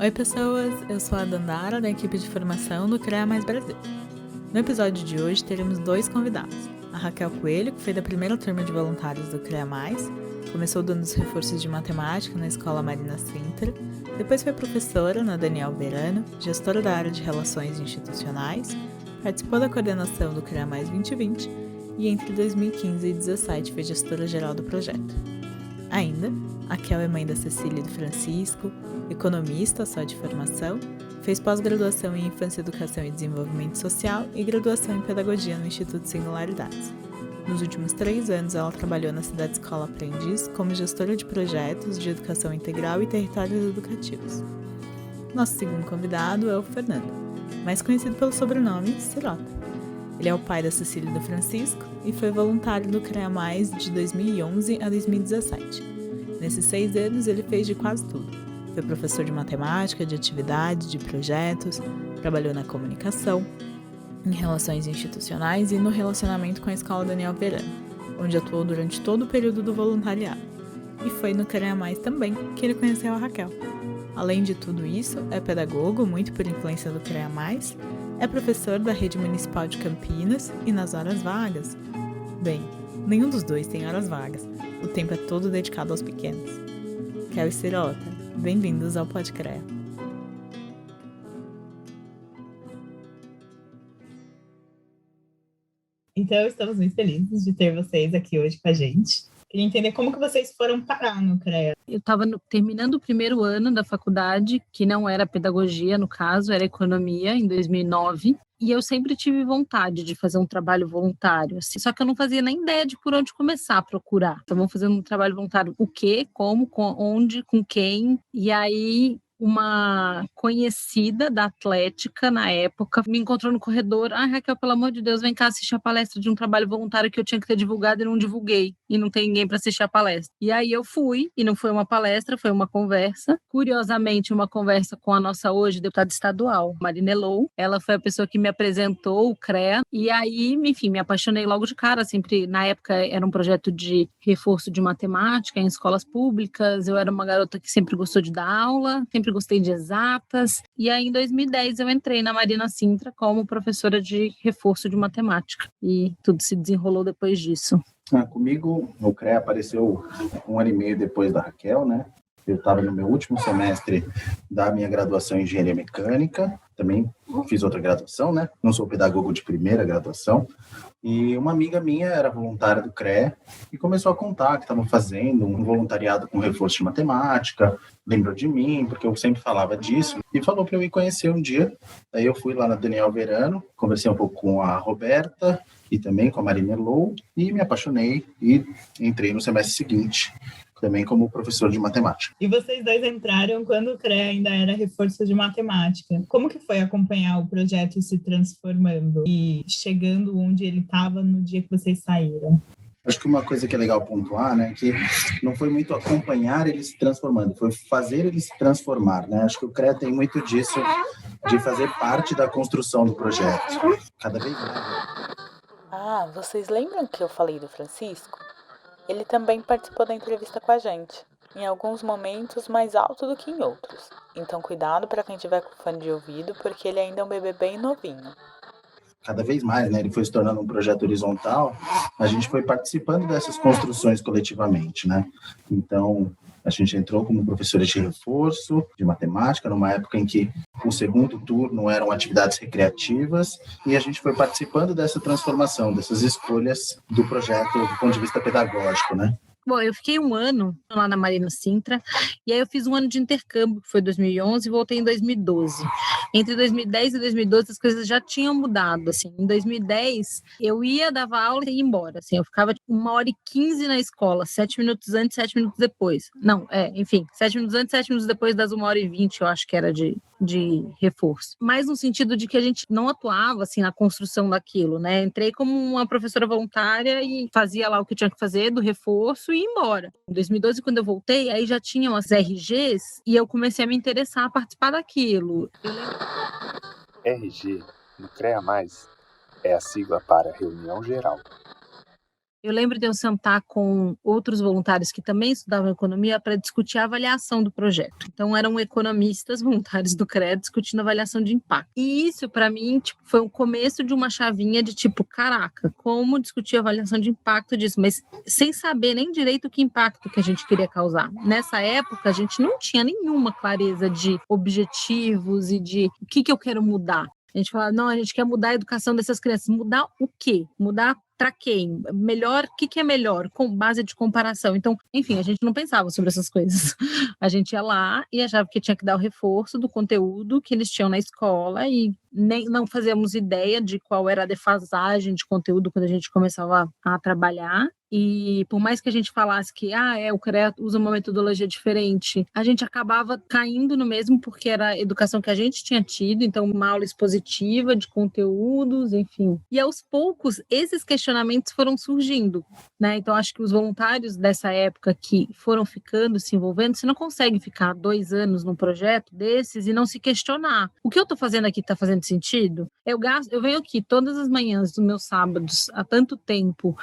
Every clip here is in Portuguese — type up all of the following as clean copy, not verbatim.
Oi pessoas, eu sou a Dandara, da equipe de formação do CREA Mais Brasil. No episódio de hoje teremos 2 convidados. A Raquel Coelho, que foi da primeira turma de voluntários do CREA Mais, começou dando os reforços de matemática na Escola Marina Sintra, depois foi professora na Daniel Verano, gestora da área de relações institucionais, participou da coordenação do CREA Mais 2020 e entre 2015 e 2017 foi gestora geral do projeto. Ainda, a Kel é mãe da Cecília e do Francisco, economista só de formação, fez pós-graduação em Infância, Educação e Desenvolvimento Social e graduação em Pedagogia no Instituto Singularidades. Nos últimos 3 anos, ela trabalhou na Cidade Escola Aprendiz como gestora de projetos de educação integral e territórios educativos. Nosso segundo convidado é o Fernando, mais conhecido pelo sobrenome Sirota. Ele é o pai da Cecília e do Francisco e foi voluntário do CREA Mais de 2011 a 2017. Nesses 6 anos, ele fez de quase tudo. Foi professor de matemática, de atividades, de projetos, trabalhou na comunicação, em relações institucionais e no relacionamento com a Escola Daniel Verano, onde atuou durante todo o período do voluntariado. E foi no CREA Mais também que ele conheceu a Raquel. Além de tudo isso, é pedagogo, muito por influência do CREA Mais, é professor da Rede Municipal de Campinas e nas horas vagas. Bem, nenhum dos dois tem horas vagas. O tempo é todo dedicado aos pequenos. Kel e Sirota, bem-vindos ao PodCREA. Então, estamos muito felizes de ter vocês aqui hoje com a gente. Queria entender como que vocês foram parar no CREA. Eu estava terminando o primeiro ano da faculdade, que não era pedagogia, no caso, era economia, em 2009. E eu sempre tive vontade de fazer um trabalho voluntário, assim. Só que eu não fazia nem ideia de por onde começar a procurar. Então, vamos fazer um trabalho voluntário, o quê, como, onde, com quem. E aí, uma conhecida da Atlética, na época, me encontrou no corredor. Raquel, pelo amor de Deus, vem cá assistir a palestra de um trabalho voluntário que eu tinha que ter divulgado e não divulguei. E não tem ninguém para assistir a palestra. E aí eu fui, e não foi uma palestra, foi uma conversa. Curiosamente, uma conversa com a nossa hoje deputada estadual, Marina Elou. Ela foi a pessoa que me apresentou o CREA. E aí, enfim, me apaixonei logo de cara. Sempre, na época, era um projeto de reforço de matemática em escolas públicas. Eu era uma garota que sempre gostou de dar aula, sempre gostei de exatas. E aí, em 2010, eu entrei na Marina Sintra como professora de reforço de matemática. E tudo se desenrolou depois disso. Comigo, o CREA apareceu 1 ano e meio depois da Raquel, né? Eu estava no meu último semestre da minha graduação em Engenharia Mecânica, também fiz outra graduação, né? Não sou pedagogo de primeira graduação. E uma amiga minha era voluntária do CREA e começou a contar que estavam fazendo um voluntariado com reforço de matemática, lembrou de mim, porque eu sempre falava disso, e falou para eu ir conhecer um dia. Aí eu fui lá na Daniel Verano, conversei um pouco com a Roberta e também com a Marina Elou, e me apaixonei e entrei no semestre seguinte, também como professor de matemática. E vocês dois entraram quando o CREA ainda era reforço de matemática. Como que foi acompanhar o projeto se transformando e chegando onde ele estava no dia que vocês saíram? Acho que uma coisa que é legal pontuar, né, que não foi muito acompanhar ele se transformando, foi fazer ele se transformar, né? Acho que o CREA tem muito disso, de fazer parte da construção do projeto, cada vez mais. Vocês lembram que eu falei do Francisco? Ele também participou da entrevista com a gente, em alguns momentos mais alto do que em outros. Então cuidado para quem tiver com fone de ouvido, porque ele ainda é um bebê bem novinho. Cada vez mais, né, ele foi se tornando um projeto horizontal, a gente foi participando dessas construções coletivamente, né? Então, a gente entrou como professora de reforço de matemática, numa época em que o segundo turno eram atividades recreativas, e a gente foi participando dessa transformação, dessas escolhas do projeto do ponto de vista pedagógico, né? Bom, eu fiquei 1 ano lá na Marina Sintra, e aí eu fiz 1 ano de intercâmbio, que foi 2011, e voltei em 2012. Entre 2010 e 2012, as coisas já tinham mudado, assim. Em 2010, eu dava aula e ia embora, assim. Eu ficava 1h15 na escola, 7 minutos antes, 7 minutos depois. Não, enfim, 7 minutos antes, 7 minutos depois das 1h20, eu acho que era de reforço. Mas no sentido de que a gente não atuava, assim, na construção daquilo, né? Entrei como uma professora voluntária e fazia lá o que tinha que fazer do reforço e ia embora. Em 2012, quando eu voltei, aí já tinham as RGs e eu comecei a me interessar a participar daquilo. RG, no CREA+, é a sigla para Reunião Geral. Eu lembro de eu sentar com outros voluntários que também estudavam economia para discutir a avaliação do projeto. Então, eram economistas voluntários do CREA discutindo a avaliação de impacto. E isso, para mim, foi o começo de uma chavinha de caraca, como discutir a avaliação de impacto disso, mas sem saber nem direito que impacto que a gente queria causar. Nessa época, a gente não tinha nenhuma clareza de objetivos e de o que eu quero mudar. A gente fala, não, a gente quer mudar a educação dessas crianças. Mudar o quê? Mudar para quem? Melhor, o que é melhor? Com base de comparação. Então, enfim, a gente não pensava sobre essas coisas. A gente ia lá e achava que tinha que dar o reforço do conteúdo que eles tinham na escola e nem não fazíamos ideia de qual era a defasagem de conteúdo quando a gente começava a trabalhar. E por mais que a gente falasse que o CREA usa uma metodologia diferente, a gente acabava caindo no mesmo porque era a educação que a gente tinha tido, então uma aula expositiva de conteúdos, enfim. E aos poucos, esses questionamentos foram surgindo, né? Então acho que os voluntários dessa época que foram ficando, se envolvendo, você não consegue ficar 2 anos num projeto desses e não se questionar. O que eu estou fazendo aqui está fazendo sentido? Eu venho aqui todas as manhãs dos meus sábados, há tanto tempo,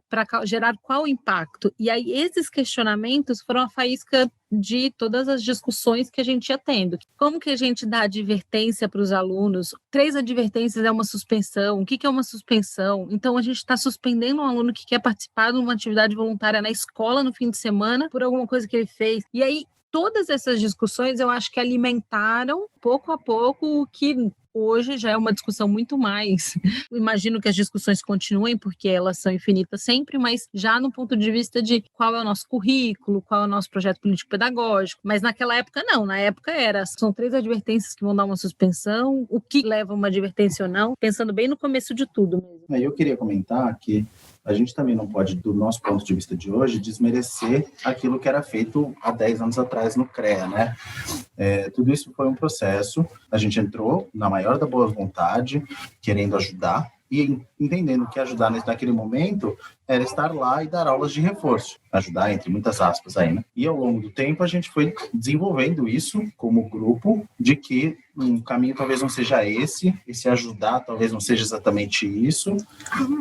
para gerar qual impacto? E aí esses questionamentos foram a faísca de todas as discussões que a gente ia tendo. Como que a gente dá advertência para os alunos? 3 advertências é uma suspensão. O que é uma suspensão? Então, a gente está suspendendo um aluno que quer participar de uma atividade voluntária na escola no fim de semana por alguma coisa que ele fez. E aí, todas essas discussões, eu acho que alimentaram, pouco a pouco, o que hoje já é uma discussão muito mais. Imagino que as discussões continuem, porque elas são infinitas sempre, mas já no ponto de vista de qual é o nosso currículo, qual é o nosso projeto político-pedagógico. Mas naquela época, não. Na época são 3 advertências que vão dar uma suspensão, o que leva a uma advertência ou não, pensando bem no começo de tudo mesmo. Eu queria comentar que a gente também não pode, do nosso ponto de vista de hoje, desmerecer aquilo que era feito há 10 anos atrás no CREA, né? Tudo isso foi um processo, a gente entrou na maior da boa vontade, querendo ajudar, e entendendo que ajudar naquele momento era estar lá e dar aulas de reforço. Ajudar, entre muitas aspas aí, né? E ao longo do tempo a gente foi desenvolvendo isso como grupo, de que um caminho talvez não seja esse ajudar talvez não seja exatamente isso,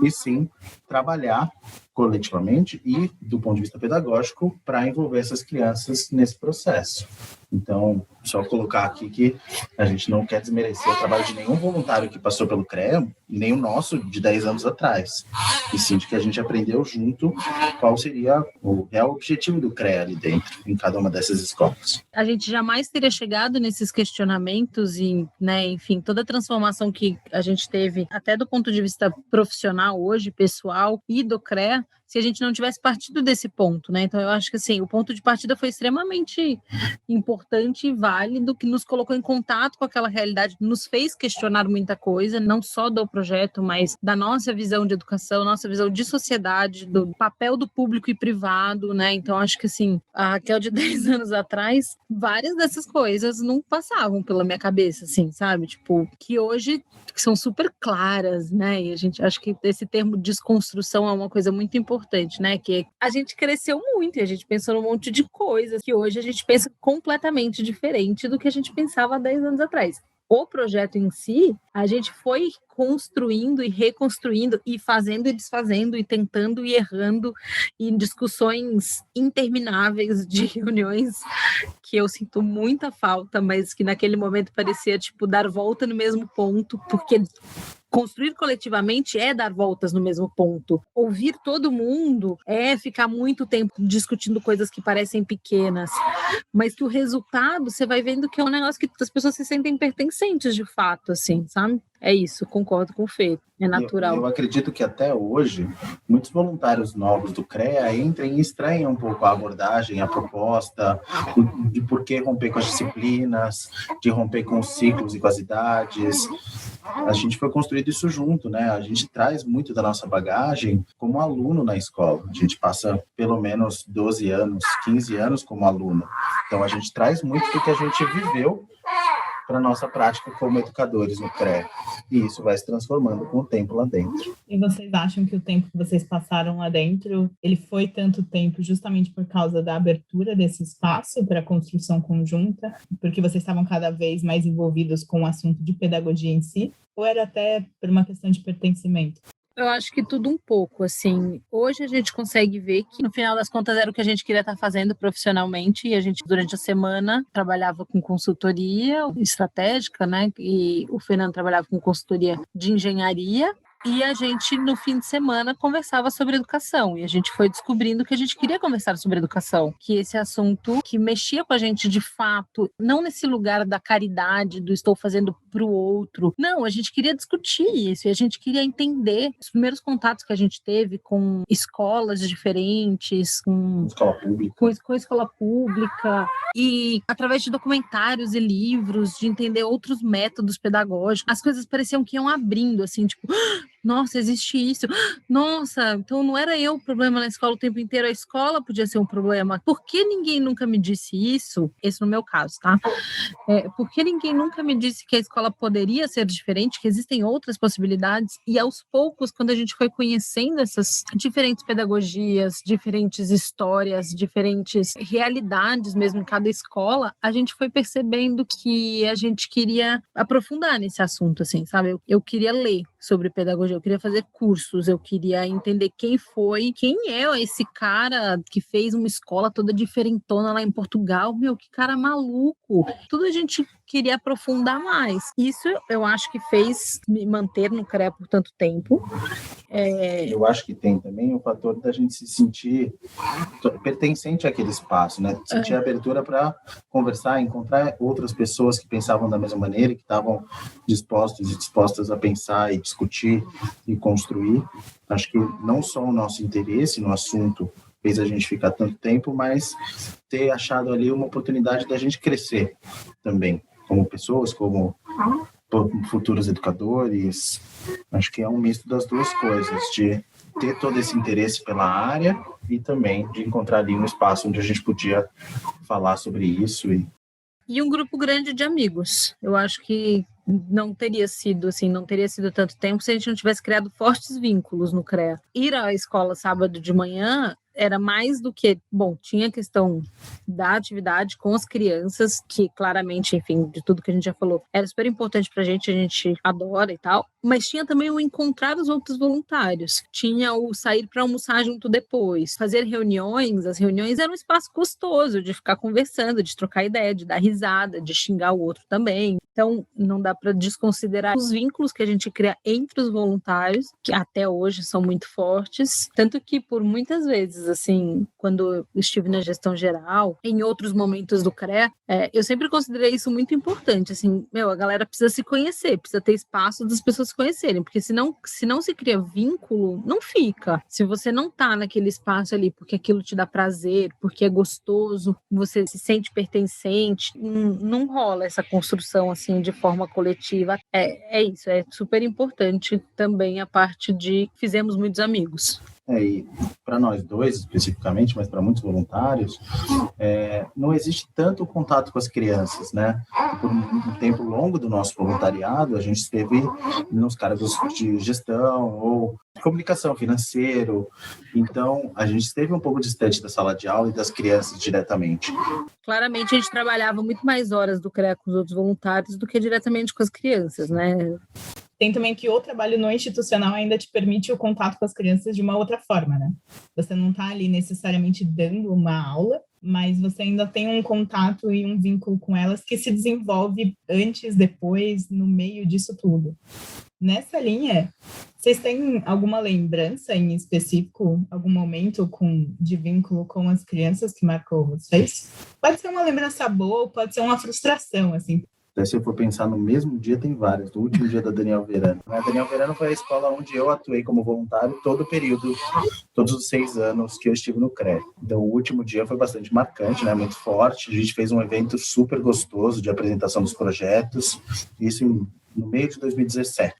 e sim trabalhar coletivamente e do ponto de vista pedagógico para envolver essas crianças nesse processo. Então, só colocar aqui que a gente não quer desmerecer o trabalho de nenhum voluntário que passou pelo CREA, nem o nosso de 10 anos atrás, e sim de que a gente aprendeu junto qual seria o real objetivo do CREA ali dentro, em cada uma dessas escolas. A gente jamais teria chegado nesses questionamentos e, né, enfim, toda a transformação que a gente teve, até do ponto de vista profissional hoje, pessoal e do CREA, se a gente não tivesse partido desse ponto, né? Então, eu acho que, assim, o ponto de partida foi extremamente importante e válido, que nos colocou em contato com aquela realidade, nos fez questionar muita coisa, não só do projeto, mas da nossa visão de educação, nossa visão de sociedade, do papel do público e privado, né? Então, acho que, assim, a Raquel de 10 anos atrás, várias dessas coisas não passavam pela minha cabeça, assim, sabe? Tipo, que hoje são super claras, né? E a gente acha que esse termo desconstrução é uma coisa muito importante, né? Que a gente cresceu muito e a gente pensou num monte de coisas que hoje a gente pensa completamente diferente do que a gente pensava há 10 anos atrás. O projeto em si, a gente foi construindo e reconstruindo e fazendo e desfazendo e tentando e errando em discussões intermináveis de reuniões que eu sinto muita falta, mas que naquele momento parecia, tipo, dar volta no mesmo ponto, porque construir coletivamente é dar voltas no mesmo ponto. Ouvir todo mundo é ficar muito tempo discutindo coisas que parecem pequenas, mas que o resultado, você vai vendo que é um negócio que as pessoas se sentem pertencentes de fato, assim, sabe? É isso, concordo com o Fê, é natural. Eu acredito que até hoje, muitos voluntários novos do CREA entram e estranham um pouco a abordagem, a proposta, de por que romper com as disciplinas, de romper com os ciclos e com as idades. A gente foi construído isso junto, né? A gente traz muito da nossa bagagem como aluno na escola. A gente passa pelo menos 12 anos, 15 anos como aluno. Então, a gente traz muito do que a gente viveu para a nossa prática como educadores no CREA. E isso vai se transformando com o tempo lá dentro. E vocês acham que o tempo que vocês passaram lá dentro, ele foi tanto tempo justamente por causa da abertura desse espaço para a construção conjunta, porque vocês estavam cada vez mais envolvidos com o assunto de pedagogia em si, ou era até por uma questão de pertencimento? Eu acho que tudo um pouco, assim. Hoje a gente consegue ver que, no final das contas, era o que a gente queria estar fazendo profissionalmente, e a gente, durante a semana, trabalhava com consultoria estratégica, né? E o Fernando trabalhava com consultoria de engenharia. E a gente, no fim de semana, conversava sobre educação. E a gente foi descobrindo que a gente queria conversar sobre educação. Que esse assunto que mexia com a gente de fato, não nesse lugar da caridade, do estou fazendo para o outro. Não, a gente queria discutir isso. E a gente queria entender os primeiros contatos que a gente teve com escolas diferentes, com escola pública. E através de documentários e livros, de entender outros métodos pedagógicos, as coisas pareciam que iam abrindo, assim, tipo... Nossa, existe isso. Nossa, então não era eu o problema na escola o tempo inteiro, a escola podia ser um problema. Por que ninguém nunca me disse isso? Esse no meu caso, tá? Por que ninguém nunca me disse que a escola poderia ser diferente, que existem outras possibilidades? E aos poucos, quando a gente foi conhecendo essas diferentes pedagogias, diferentes histórias, diferentes realidades mesmo em cada escola, a gente foi percebendo que a gente queria aprofundar nesse assunto, assim, sabe? Eu queria ler sobre pedagogia, eu queria fazer cursos, eu queria entender quem é esse cara que fez uma escola toda diferentona lá em Portugal, meu, que cara maluco. Tudo a gente queria aprofundar mais. Isso eu acho que fez me manter no CREA por tanto tempo. Eu acho que tem também o fator da gente se sentir pertencente àquele espaço, né? Sentir a abertura para conversar, encontrar outras pessoas que pensavam da mesma maneira, que estavam dispostos e dispostas a pensar e discutir e construir. Acho que não só o nosso interesse no assunto fez a gente ficar tanto tempo, mas ter achado ali uma oportunidade da gente crescer também, como pessoas, como futuros educadores. Acho que é um misto das duas coisas, de ter todo esse interesse pela área e também de encontrar ali um espaço onde a gente podia falar sobre isso. E um grupo grande de amigos. Eu acho que não teria sido tanto tempo se a gente não tivesse criado fortes vínculos no CREA. Ir à escola sábado de manhã era mais do que... Bom, tinha a questão da atividade com as crianças, que claramente, enfim, de tudo que a gente já falou, era super importante pra gente, a gente adora e tal, mas tinha também o encontrar os outros voluntários, tinha o sair para almoçar junto depois, fazer reuniões. As reuniões eram um espaço gostoso de ficar conversando, de trocar ideia, de dar risada, de xingar o outro também. Então, não dá para desconsiderar os vínculos que a gente cria entre os voluntários, que até hoje são muito fortes, tanto que por muitas vezes, assim, quando eu estive na gestão geral, em outros momentos do CREA, eu sempre considerei isso muito importante, assim, a galera precisa se conhecer, precisa ter espaço das pessoas se conhecerem, porque se não se cria vínculo, não fica. Se você não tá naquele espaço ali porque aquilo te dá prazer, porque é gostoso, você se sente pertencente, não rola essa construção, assim, de forma coletiva. É isso, é super importante também a parte de fizemos muitos amigos. E para nós dois, especificamente, mas para muitos voluntários, não existe tanto contato com as crianças, né? Por um tempo longo do nosso voluntariado, a gente esteve nos cargos de gestão ou comunicação financeiro, então a gente esteve um pouco distante da sala de aula e das crianças diretamente. Claramente, a gente trabalhava muito mais horas do CREA com os outros voluntários do que diretamente com as crianças, né? Tem também que o trabalho no institucional ainda te permite o contato com as crianças de uma outra forma, né? Você não está ali necessariamente dando uma aula, mas você ainda tem um contato e um vínculo com elas que se desenvolve antes, depois, no meio disso tudo. Nessa linha, vocês têm alguma lembrança em específico, algum momento de vínculo com as crianças que marcou vocês? Pode ser uma lembrança boa ou pode ser uma frustração, assim. Se eu for pensar no mesmo dia, tem vários. No último dia da Daniel Verano. A Daniel Verano foi a escola onde eu atuei como voluntário todo o período, todos os 6 anos que eu estive no CREA. Então, o último dia foi bastante marcante, né? Muito forte. A gente fez um evento super gostoso de apresentação dos projetos. Isso no meio de 2017.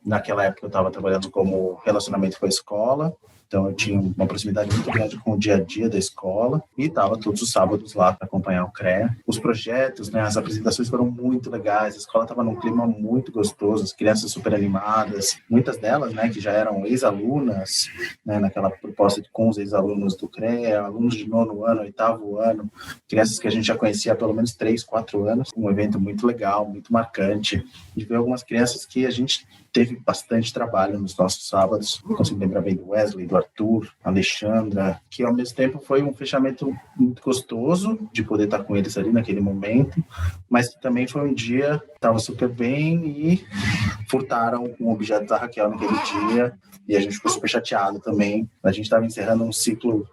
Naquela época, eu estava trabalhando como relacionamento com a escola. Então, eu tinha uma proximidade muito grande com o dia a dia da escola e estava todos os sábados lá para acompanhar o CREA. Os projetos, né, as apresentações foram muito legais, a escola estava num clima muito gostoso, as crianças super animadas, muitas delas, né, que já eram ex-alunas, né, naquela proposta com os ex-alunos do CREA, alunos de 9º ano, 8º ano, crianças que a gente já conhecia há pelo menos 3, 4 anos. Um evento muito legal, muito marcante, de ver algumas crianças que a gente teve bastante trabalho nos nossos sábados. Consigo lembrar bem do Wesley, do Arthur, Alexandra, que ao mesmo tempo foi um fechamento muito gostoso de poder estar com eles ali naquele momento, mas que também foi um dia que estava super bem e furtaram um objeto da Raquel naquele dia e a gente ficou super chateado também. A gente estava encerrando um ciclo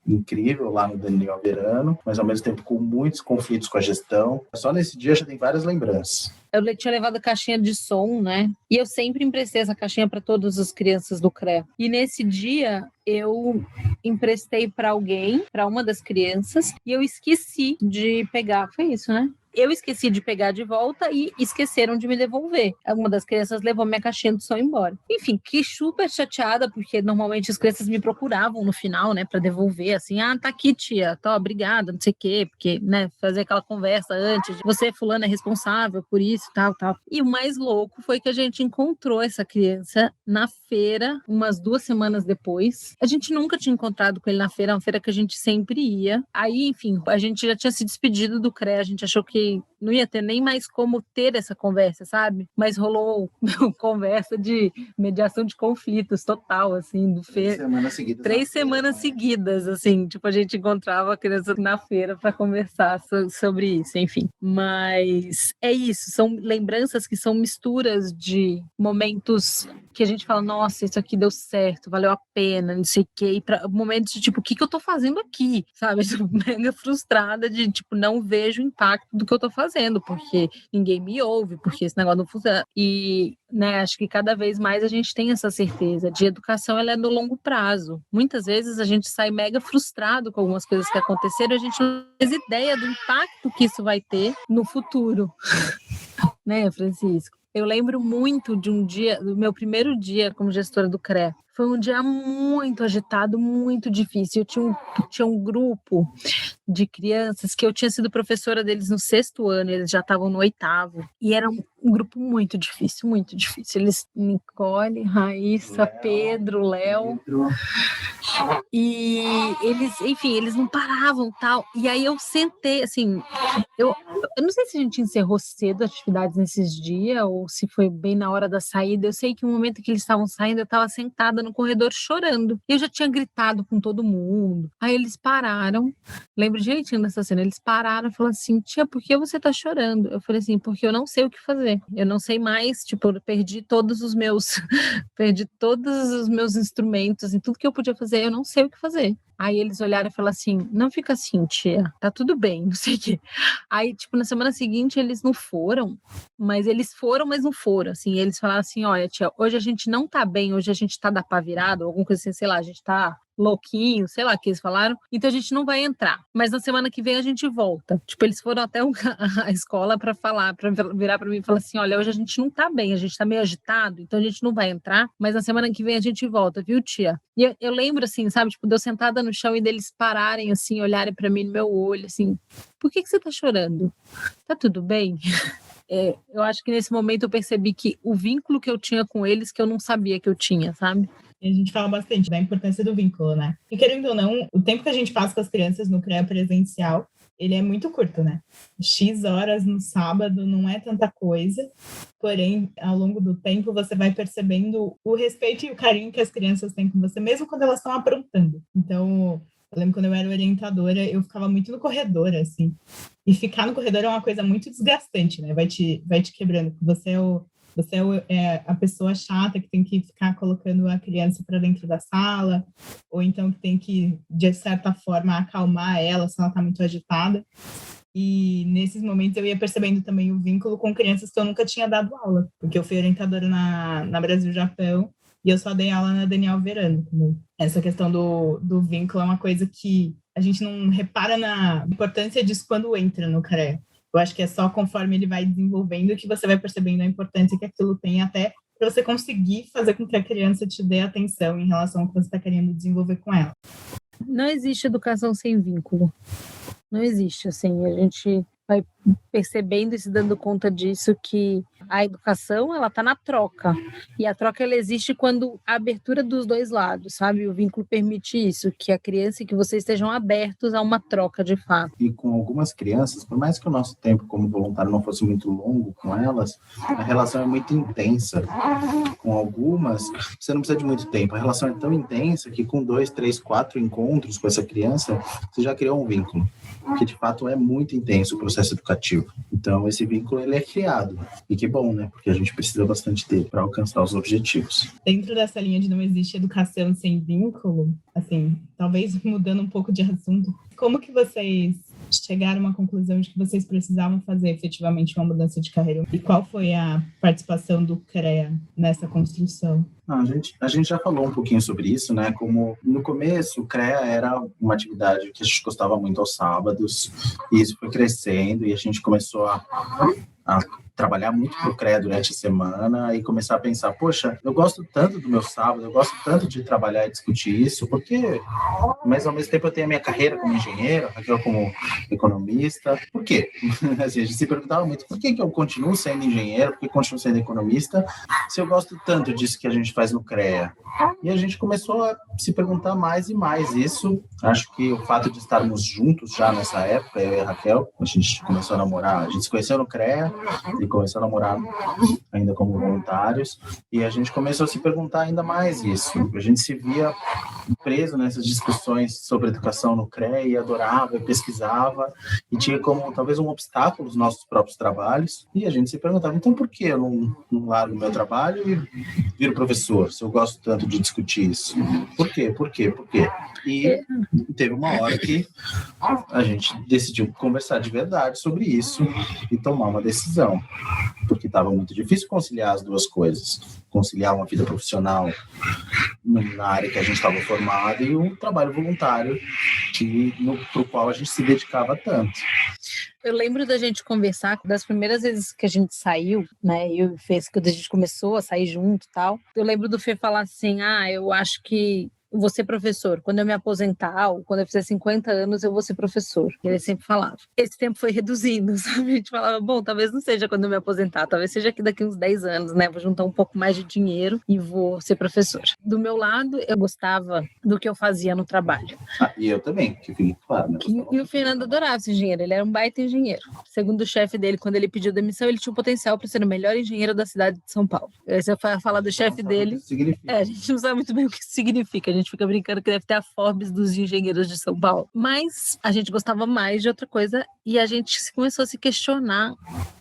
incrível lá no Daniel Verano, mas ao mesmo tempo com muitos conflitos com a gestão. Só nesse dia já tem várias lembranças. Eu tinha levado a caixinha de som, né? E eu sempre emprestei essa caixinha para todas as crianças do CREA. E nesse dia eu emprestei para alguém, para uma das crianças, e eu esqueci de pegar. Foi isso, né? Eu esqueci de pegar de volta e esqueceram de me devolver. Uma das crianças levou minha caixinha de som embora. Enfim, fiquei super chateada, porque normalmente as crianças me procuravam no final, né, para devolver, assim, tá aqui, tia, tá, obrigada, não sei o quê, porque, né, fazer aquela conversa antes, você, fulano, é responsável por isso, tal. E o mais louco foi que a gente encontrou essa criança na feira, umas 2 semanas depois. A gente nunca tinha encontrado com ele na feira, uma feira que a gente sempre ia. Aí, enfim, a gente já tinha se despedido do CREA, a gente achou que não ia ter nem mais como ter essa conversa, sabe? Mas rolou conversa de mediação de conflitos total, assim, do 3 semanas seguidas. 3 semanas seguidas, assim, tipo, a gente encontrava a criança na feira para conversar sobre isso, enfim. Mas é isso, são lembranças que são misturas de momentos que a gente fala, nossa, isso aqui deu certo, valeu a pena, não sei o quê, e para momentos de, tipo, o que eu tô fazendo aqui, sabe? Tipo, mega frustrada de, tipo, não vejo o impacto do que eu tô fazendo, porque ninguém me ouve, porque esse negócio não funciona. E, né, acho que cada vez mais a gente tem essa certeza de educação, ela é no longo prazo. Muitas vezes a gente sai mega frustrado com algumas coisas que aconteceram e a gente não faz ideia do impacto que isso vai ter no futuro. Né, Francisco? Eu lembro muito de um dia, do meu primeiro dia como gestora do CREA. Foi um dia muito agitado, muito difícil. Eu tinha um grupo de crianças que eu tinha sido professora deles no 6º ano, eles já estavam no 8º. E era um grupo muito difícil, muito difícil. Eles, Nicole, Raíssa, Pedro, Léo. E eles, enfim, eles não paravam, tal. E aí eu sentei, assim, eu não sei se a gente encerrou cedo as atividades nesses dias ou se foi bem na hora da saída. Eu sei que no momento que eles estavam saindo, eu estava sentada no corredor chorando. Eu já tinha gritado com todo mundo. Aí eles pararam, lembro direitinho dessa cena, eles pararam e falaram assim, tia, por que você tá chorando? Eu falei assim, porque eu não sei o que fazer. Eu não sei mais, tipo, eu perdi todos os meus instrumentos e tudo que eu podia fazer, eu não sei o que fazer. Aí eles olharam e falaram assim, não fica assim, tia, tá tudo bem, não sei o quê. Aí, tipo, na semana seguinte eles não foram, mas não foram, assim, eles falaram assim, olha, tia, hoje a gente não tá bem, hoje a gente tá da pá virado, alguma coisa assim, sei lá, a gente tá louquinho, sei lá o que eles falaram, então a gente não vai entrar, mas na semana que vem a gente volta. Tipo, eles foram até a escola para falar, para virar para mim e falar assim, olha, hoje a gente não tá bem, a gente tá meio agitado, então a gente não vai entrar, mas na semana que vem a gente volta, viu, tia? E eu lembro, assim, sabe, tipo, de eu sentada no chão e deles pararem, assim, olharem para mim no meu olho, assim, por que você tá chorando? Tá tudo bem? Eu acho que nesse momento eu percebi que o vínculo que eu tinha com eles, que eu não sabia que eu tinha, sabe? A gente fala bastante da importância do vínculo, né? E querendo ou não, o tempo que a gente passa com as crianças no CREA presencial, ele é muito curto, né? X horas no sábado não é tanta coisa, porém, ao longo do tempo, você vai percebendo o respeito e o carinho que as crianças têm com você, mesmo quando elas estão aprontando. Então, eu lembro quando eu era orientadora, eu ficava muito no corredor, assim. E ficar no corredor é uma coisa muito desgastante, né? Vai te quebrando. Você é a pessoa chata que tem que ficar colocando a criança para dentro da sala, ou então que tem que, de certa forma, acalmar ela se ela está muito agitada. E nesses momentos eu ia percebendo também o vínculo com crianças que eu nunca tinha dado aula, porque eu fui orientadora na Brasil-Japão e eu só dei aula na Daniel Verano. Essa questão do vínculo é uma coisa que a gente não repara na importância disso quando entra no CREA. Eu acho que é só conforme ele vai desenvolvendo que você vai percebendo a importância que aquilo tem até para você conseguir fazer com que a criança te dê atenção em relação ao que você está querendo desenvolver com ela. Não existe educação sem vínculo. Não existe, assim, a gente vai percebendo e se dando conta disso, que a educação, ela tá na troca, e a troca, ela existe quando a abertura dos dois lados, sabe? O vínculo permite isso, que a criança e que vocês estejam abertos a uma troca de fato. E com algumas crianças, por mais que o nosso tempo como voluntário não fosse muito longo com elas, a relação é muito intensa. Com algumas, você não precisa de muito tempo, a relação é tão intensa que com 2, 3, 4 encontros com essa criança, você já criou um vínculo, que de fato é muito intenso o processo educativo. Então, esse vínculo, ele é criado. E que bom, né? Porque a gente precisa bastante dele para alcançar os objetivos. Dentro dessa linha de não existe educação sem vínculo, assim, talvez mudando um pouco de assunto, como que vocês chegaram à conclusão de que vocês precisavam fazer efetivamente uma mudança de carreira? E qual foi a participação do CREA nessa construção? A gente já falou um pouquinho sobre isso, né? Como no começo o CREA era uma atividade que a gente gostava muito aos sábados, e isso foi crescendo, e a gente começou a trabalhar muito pro CREA durante a semana e começar a pensar, poxa, eu gosto tanto do meu sábado, eu gosto tanto de trabalhar e discutir isso, porque, mas ao mesmo tempo eu tenho a minha carreira como engenheiro, Raquel como economista, por quê? Assim, a gente se perguntava muito, por que eu continuo sendo engenheiro, por que eu continuo sendo economista, se eu gosto tanto disso que a gente faz no CREA? E a gente começou a se perguntar mais e mais isso. Acho que o fato de estarmos juntos já nessa época, eu e a Raquel, a gente começou a namorar, a gente se conheceu no CREA e começou a namorar ainda como voluntários, e a gente começou a se perguntar ainda mais isso. A gente se via preso nessas discussões sobre educação no CREA e adorava, e pesquisava, e tinha como talvez um obstáculo os nossos próprios trabalhos, e a gente se perguntava, então por que eu não largo o meu trabalho e viro professor, se eu gosto tanto de discutir isso? Por quê? Por quê? Por quê? E teve uma hora que a gente decidiu conversar de verdade sobre isso e tomar uma decisão, porque estava muito difícil conciliar as duas coisas, conciliar uma vida profissional na área que a gente estava formado e um trabalho voluntário para o qual a gente se dedicava tanto. Eu lembro da gente conversar, das primeiras vezes que a gente saiu, né, eu e o Fê, quando a gente começou a sair junto e tal, eu lembro do Fê falar assim, eu acho que vou ser professor. Quando eu me aposentar, ou quando eu fizer 50 anos, eu vou ser professor. Ele sempre falava. Esse tempo foi reduzindo, sabe? A gente falava, bom, talvez não seja quando eu me aposentar, talvez seja aqui daqui uns 10 anos, né? Vou juntar um pouco mais de dinheiro e vou ser professor. Do meu lado, eu gostava do que eu fazia no trabalho. E eu também, que fique claro. Né? E o Fernando adorava esse engenheiro, ele era um baita engenheiro. Segundo o chefe dele, quando ele pediu demissão, ele tinha o potencial para ser o melhor engenheiro da cidade de São Paulo. Aí você vai falar do chefe dele. A gente não sabe muito bem o que isso significa, a gente fica brincando que deve ter a Forbes dos engenheiros de São Paulo. Mas a gente gostava mais de outra coisa e a gente começou a se questionar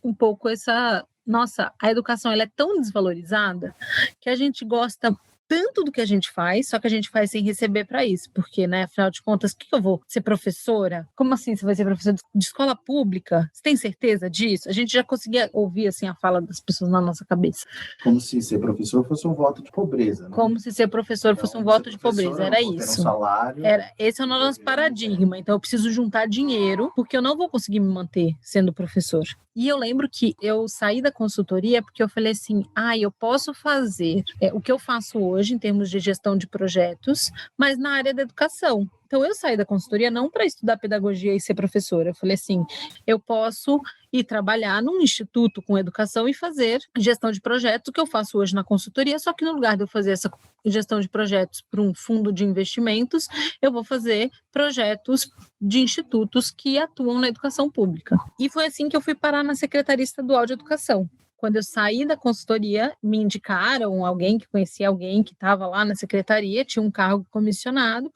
um pouco essa... Nossa, a educação ela é tão desvalorizada que a gente gosta tanto do que a gente faz, só que a gente faz sem receber para isso, porque, né, afinal de contas, o que eu vou ser professora? Como assim você vai ser professora de escola pública? Você tem certeza disso? A gente já conseguia ouvir, assim, a fala das pessoas na nossa cabeça. Como se ser professor fosse um voto de pobreza, né? Como se ser professor fosse um voto de pobreza, era isso. Um salário. Esse é o nosso paradigma, então eu preciso juntar dinheiro, porque eu não vou conseguir me manter sendo professor. E eu lembro que eu saí da consultoria porque eu falei assim, eu posso fazer o que eu faço hoje em termos de gestão de projetos, mas na área da educação. Então eu saí da consultoria não para estudar pedagogia e ser professora. Eu falei assim, eu posso ir trabalhar num instituto com educação e fazer gestão de projetos, o que eu faço hoje na consultoria, só que no lugar de eu fazer essa gestão de projetos para um fundo de investimentos, eu vou fazer projetos de institutos que atuam na educação pública. E foi assim que eu fui parar na Secretaria Estadual de Educação. Quando eu saí da consultoria, me indicaram alguém que conhecia alguém que estava lá na secretaria, tinha um cargo comissionado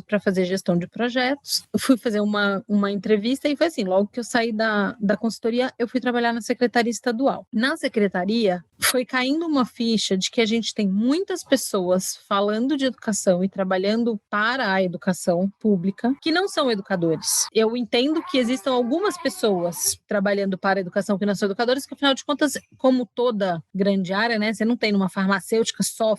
para fazer gestão de projetos. Eu fui fazer uma entrevista e foi assim, logo que eu saí da consultoria, eu fui trabalhar na Secretaria Estadual. Na secretaria, foi caindo uma ficha de que a gente tem muitas pessoas falando de educação e trabalhando para a educação pública que não são educadores. Eu entendo que existam algumas pessoas trabalhando para a educação que não são educadores, que afinal de contas, como toda grande área, né? Você não tem numa farmacêutica só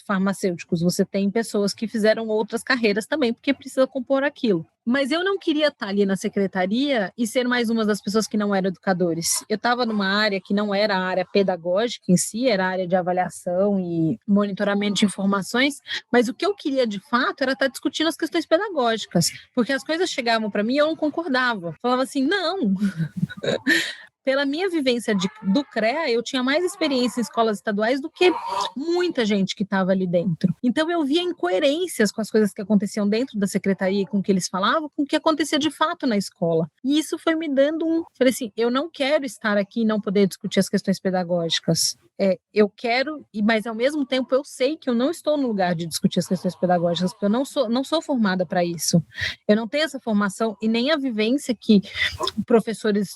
farmacêuticos, você tem pessoas que fizeram outras carreiras também, porque precisa compor aquilo. Mas eu não queria estar ali na secretaria e ser mais uma das pessoas que não eram educadores. Eu estava numa área que não era a área pedagógica em si, era a área de avaliação e monitoramento de informações, mas o que eu queria de fato era estar discutindo as questões pedagógicas, porque as coisas chegavam para mim e eu não concordava. Falava assim, não, Pela minha vivência do CREA, eu tinha mais experiência em escolas estaduais do que muita gente que estava ali dentro. Então, eu via incoerências com as coisas que aconteciam dentro da secretaria e com o que eles falavam, com o que acontecia de fato na escola. E isso foi me dando Falei assim, eu não quero estar aqui e não poder discutir as questões pedagógicas. Eu quero, mas ao mesmo tempo eu sei que eu não estou no lugar de discutir as questões pedagógicas, porque eu não sou formada para isso. Eu não tenho essa formação e nem a vivência que professores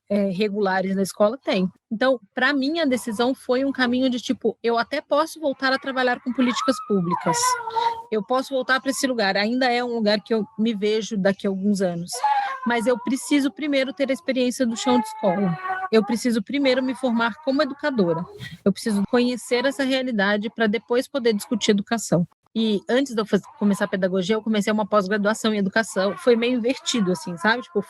regulares na escola têm. Então, para mim, a decisão foi um caminho de tipo, eu até posso voltar a trabalhar com políticas públicas. Eu posso voltar para esse lugar. Ainda é um lugar que eu me vejo daqui a alguns anos. Mas eu preciso primeiro ter a experiência do chão de escola. Eu preciso primeiro me formar como educadora. Eu preciso conhecer essa realidade para depois poder discutir educação. E antes de eu começar a pedagogia, eu comecei uma pós-graduação em educação. Foi meio invertido, assim, sabe? Tipo,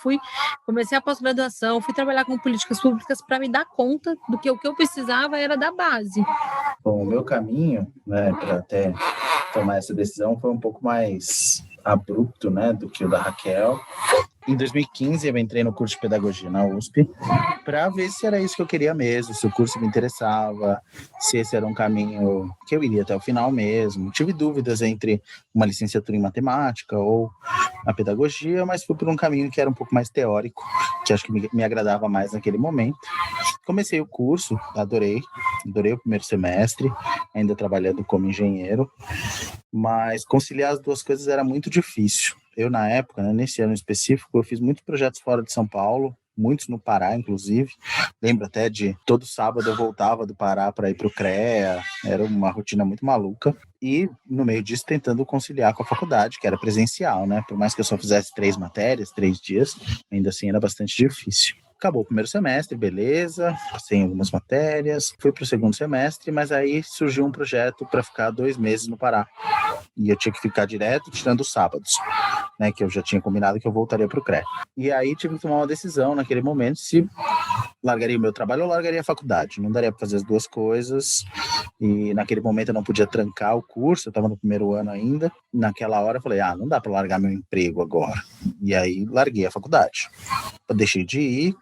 comecei a pós-graduação, fui trabalhar com políticas públicas para me dar conta do que o que eu precisava era da base. Bom, o meu caminho, né, para até tomar essa decisão foi um pouco mais abrupto, né, do que o da Raquel. Em 2015, eu entrei no curso de pedagogia na USP para ver se era isso que eu queria mesmo, se o curso me interessava, se esse era um caminho que eu iria até o final mesmo. Tive dúvidas entre uma licenciatura em matemática ou a pedagogia, mas fui por um caminho que era um pouco mais teórico, que acho que me agradava mais naquele momento. Comecei o curso, adorei o primeiro semestre, ainda trabalhando como engenheiro, mas conciliar as duas coisas era muito difícil. Eu, na época, né, nesse ano específico, eu fiz muitos projetos fora de São Paulo, muitos no Pará, inclusive. Lembro até de todo sábado eu voltava do Pará para ir para o CREA, era uma rotina muito maluca. E, no meio disso, tentando conciliar com a faculdade, que era presencial, né? Por mais que eu só fizesse 3 matérias, 3 dias, ainda assim era bastante difícil. Acabou o primeiro semestre, beleza, passei em algumas matérias, fui para o segundo semestre, mas aí surgiu um projeto para ficar 2 meses no Pará. E eu tinha que ficar direto, tirando os sábados, né, que eu já tinha combinado que eu voltaria para o CREA. E aí tive que tomar uma decisão naquele momento se largaria o meu trabalho ou largaria a faculdade. Não daria para fazer as duas coisas. E naquele momento eu não podia trancar o curso, eu estava no primeiro ano ainda. Naquela hora eu falei, não dá para largar meu emprego agora. E aí larguei a faculdade. Eu deixei de ir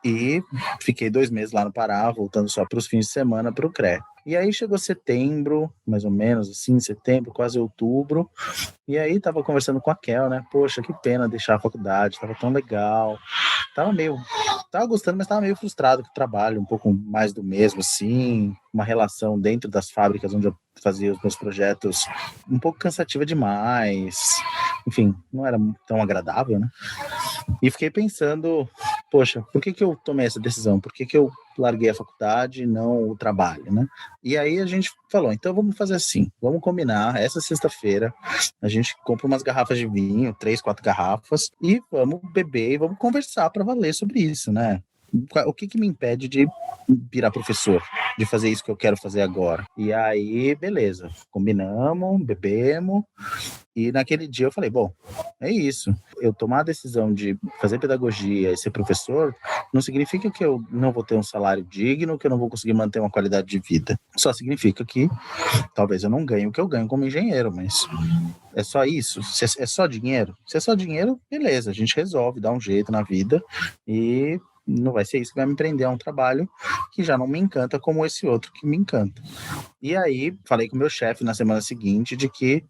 e fiquei 2 meses lá no Pará, voltando só para os fins de semana para o CREA. E aí chegou setembro, mais ou menos assim, setembro, quase outubro, e aí tava conversando com a Kel, né? Poxa, que pena deixar a faculdade, tava tão legal. Tava gostando, mas tava meio frustrado com o trabalho, um pouco mais do mesmo, assim, uma relação dentro das fábricas onde eu fazia os meus projetos um pouco cansativa demais, enfim, não era tão agradável, né? E fiquei pensando, poxa, por que eu tomei essa decisão? Por que eu larguei a faculdade e não o trabalho, né? E aí a gente falou, então vamos fazer assim, vamos combinar, essa sexta-feira a gente compra umas garrafas de vinho, 3, 4 garrafas, e vamos beber e vamos conversar para valer sobre isso, né? O que me impede de virar professor, de fazer isso que eu quero fazer agora? E aí, beleza, combinamos, bebemos, e naquele dia eu falei, bom, é isso. Eu tomar a decisão de fazer pedagogia e ser professor não significa que eu não vou ter um salário digno, que eu não vou conseguir manter uma qualidade de vida. Só significa que talvez eu não ganhe o que eu ganho como engenheiro, mas é só isso? Se é só dinheiro? Se é só dinheiro, beleza, a gente resolve, dá um jeito na vida e não vai ser isso que vai me prender a um trabalho que já não me encanta como esse outro que me encanta. E aí, falei com o meu chefe na semana seguinte de que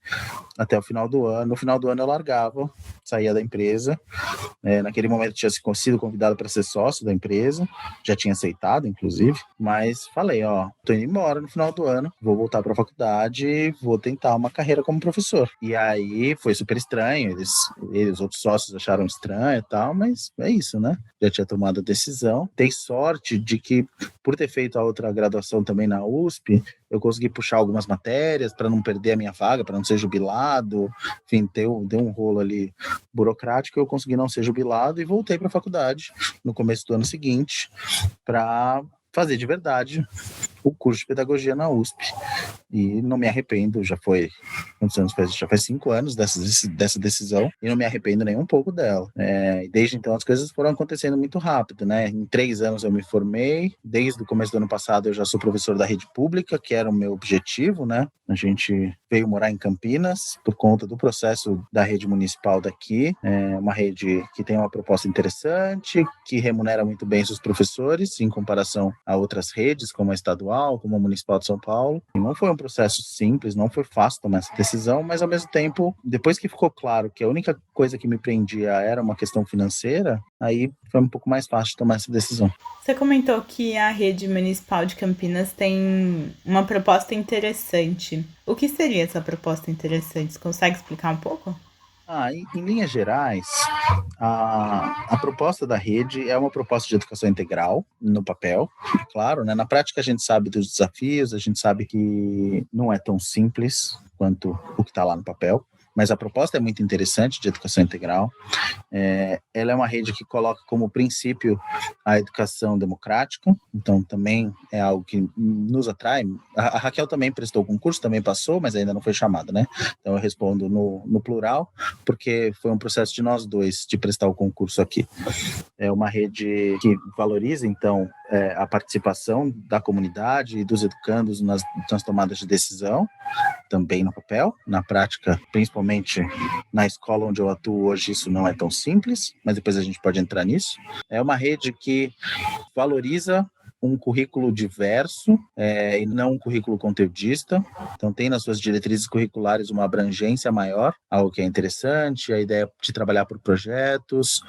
até o final do ano, no final do ano eu largava, saía da empresa. Naquele momento tinha sido convidado para ser sócio da empresa, já tinha aceitado, inclusive, mas falei, tô indo embora no final do ano, vou voltar para a faculdade, vou tentar uma carreira como professor. E aí foi super estranho, os outros sócios acharam estranho e tal, mas é isso, né? Já tinha tomado a decisão. Dei sorte de que, por ter feito a outra graduação também na USP, eu consegui puxar algumas matérias para não perder a minha vaga, para não ser jubilado, enfim, deu um rolo ali burocrático, eu consegui não ser jubilado e voltei para a faculdade no começo do ano seguinte para fazer de verdade o curso de pedagogia na USP. E não me arrependo, já foi 5 anos dessa decisão, e não me arrependo nem um pouco dela. E desde então as coisas foram acontecendo muito rápido, né? Em 3 anos eu me formei, desde o começo do ano passado eu já sou professor da rede pública, que era o meu objetivo, né? A gente veio morar em Campinas por conta do processo da rede municipal daqui, uma rede que tem uma proposta interessante, que remunera muito bem seus professores, em comparação a outras redes, como a estadual, como a municipal de São Paulo. E não foi um processo simples, não foi fácil tomar essa decisão, mas ao mesmo tempo, depois que ficou claro que a única coisa que me prendia era uma questão financeira, aí foi um pouco mais fácil tomar essa decisão. Você comentou que a rede municipal de Campinas tem uma proposta interessante. O que seria essa proposta interessante? Você consegue explicar um pouco? Em linhas gerais, a proposta da rede é uma proposta de educação integral no papel, claro, né? Na prática a gente sabe dos desafios, a gente sabe que não é tão simples quanto o que está lá no papel, mas a proposta é muito interessante de educação integral. Ela é uma rede que coloca como princípio a educação democrática, então também é algo que nos atrai. A Raquel também prestou o concurso, também passou, mas ainda não foi chamada, né? Então eu respondo no plural, porque foi um processo de nós dois de prestar o concurso aqui. É uma rede que valoriza, então, a participação da comunidade e dos educandos nas tomadas de decisão, também no papel, na prática, principalmente na escola onde eu atuo hoje, isso não é tão simples, mas depois a gente pode entrar nisso. É uma rede que valoriza um currículo diverso e não um currículo conteudista. Então tem nas suas diretrizes curriculares uma abrangência maior, algo que é interessante, a ideia de trabalhar por projetos.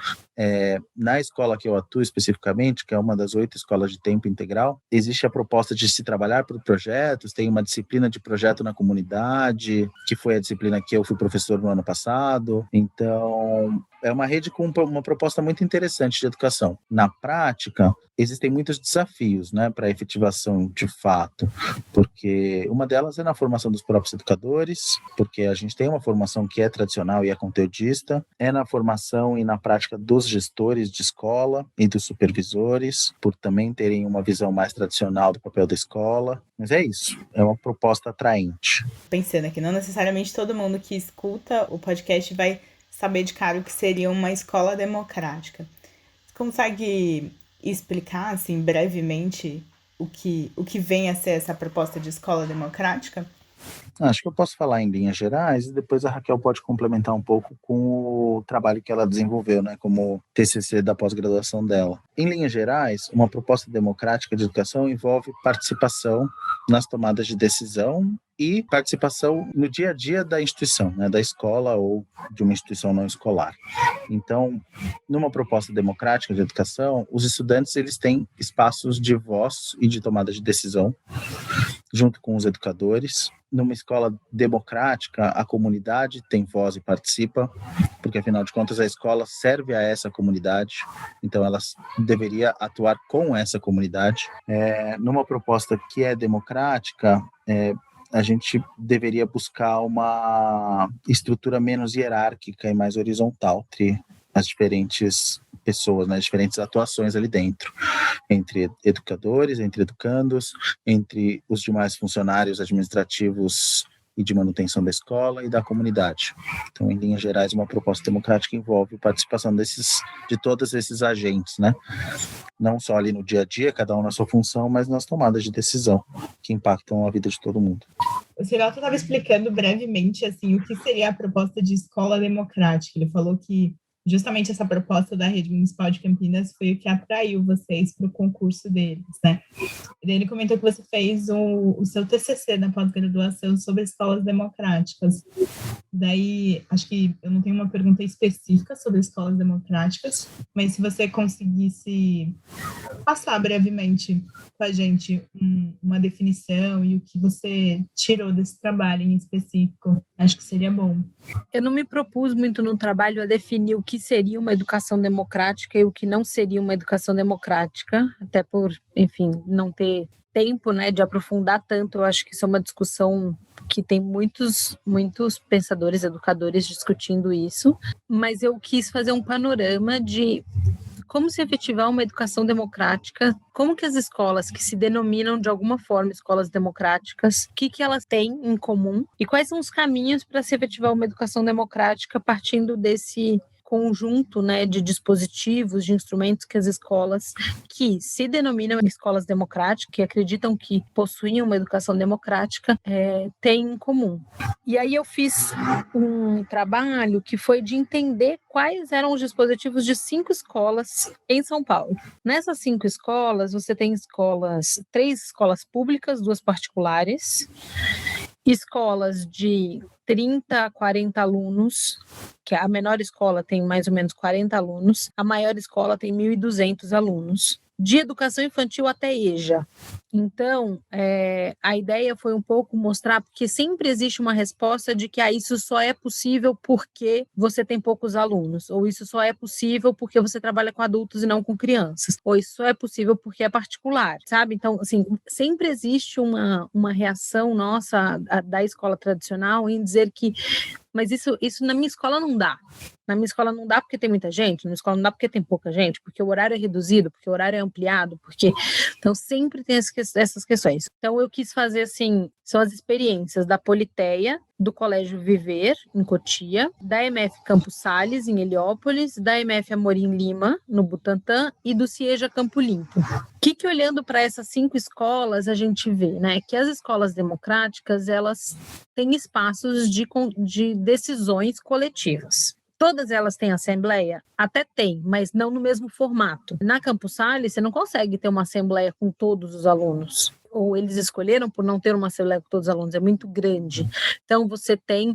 Na escola que eu atuo especificamente, que é uma das 8 escolas de tempo integral, existe a proposta de se trabalhar por projetos, tem uma disciplina de projeto na comunidade, que foi a disciplina que eu fui professor no ano passado. Então é uma rede com uma proposta muito interessante de educação. Na prática, existem muitos desafios, né, para a efetivação de fato, porque uma delas é na formação dos próprios educadores, porque a gente tem uma formação que é tradicional e é conteudista, é na formação e na prática dos gestores de escola e dos supervisores, por também terem uma visão mais tradicional do papel da escola. Mas é isso, é uma proposta atraente. Pensando aqui, não necessariamente todo mundo que escuta o podcast vai saber de cara o que seria uma escola democrática. Você consegue explicar, assim, brevemente o que vem a ser essa proposta de escola democrática? Acho que eu posso falar em linhas gerais e depois a Raquel pode complementar um pouco com o trabalho que ela desenvolveu, né, como TCC da pós-graduação dela. Em linhas gerais, uma proposta democrática de educação envolve participação nas tomadas de decisão e participação no dia a dia da instituição, né, da escola ou de uma instituição não escolar. Então, numa proposta democrática de educação, os estudantes eles têm espaços de voz e de tomada de decisão junto com os educadores. Numa escola democrática, a comunidade tem voz e participa, porque afinal de contas a escola serve a essa comunidade, então ela deveria atuar com essa comunidade. Numa proposta que é democrática, a gente deveria buscar uma estrutura menos hierárquica e mais horizontal entre as diferentes pessoas, né, diferentes atuações ali dentro, entre educadores, entre educandos, entre os demais funcionários administrativos e de manutenção da escola e da comunidade. Então, em linhas gerais, uma proposta democrática envolve participação de todos esses agentes, né? Não só ali no dia a dia, cada um na sua função, mas nas tomadas de decisão que impactam a vida de todo mundo. O Ciraldo estava explicando brevemente assim, o que seria a proposta de escola democrática. Ele falou que justamente essa proposta da Rede Municipal de Campinas foi o que atraiu vocês para o concurso deles, né? Ele comentou que você fez o seu TCC na pós-graduação sobre escolas democráticas. Daí, acho que eu não tenho uma pergunta específica sobre escolas democráticas, mas se você conseguisse passar brevemente com a gente uma definição e o que você tirou desse trabalho em específico, acho que seria bom. Eu não me propus muito no trabalho a definir o que seria uma educação democrática e o que não seria uma educação democrática, até por, enfim, não ter tempo, né, de aprofundar tanto. Eu acho que isso é uma discussão que tem muitos pensadores, educadores discutindo isso, mas eu quis fazer um panorama de como se efetivar uma educação democrática, como que as escolas que se denominam de alguma forma escolas democráticas, o que elas têm em comum e quais são os caminhos para se efetivar uma educação democrática partindo desse conjunto, né, de dispositivos, de instrumentos que as escolas que se denominam escolas democráticas, que acreditam que possuem uma educação democrática, têm em comum. E aí eu fiz um trabalho que foi de entender quais eram os dispositivos de 5 escolas em São Paulo. Nessas 5 escolas, você tem 3 escolas públicas, 2 particulares, escolas de 30 a 40 alunos, que a menor escola tem mais ou menos 40 alunos, a maior escola tem 1.200 alunos, de educação infantil até EJA. Então, a ideia foi um pouco mostrar, porque sempre existe uma resposta de que isso só é possível porque você tem poucos alunos, ou isso só é possível porque você trabalha com adultos e não com crianças, ou isso só é possível porque é particular, sabe? Então, assim, sempre existe uma reação nossa da escola tradicional em dizer que mas isso na minha escola não dá. Na minha escola não dá porque tem muita gente, na minha escola não dá porque tem pouca gente, porque o horário é reduzido, porque o horário é ampliado, porque... Então, sempre tem essas questões. Então, eu quis fazer, assim, são as experiências da Politeia, do Colégio Viver, em Cotia, da MF Campos Sales, em Heliópolis, da MF Amorim Lima, no Butantã, e do CIEJA Campo Limpo. O que olhando para essas 5 escolas, a gente vê, né? Que as escolas democráticas, elas têm espaços de decisões coletivas. Todas elas têm assembleia? Até tem, mas não no mesmo formato. Na Campos Sales, você não consegue ter uma assembleia com todos os alunos. Ou eles escolheram por não ter uma assembleia com todos os alunos, é muito grande. Então, você tem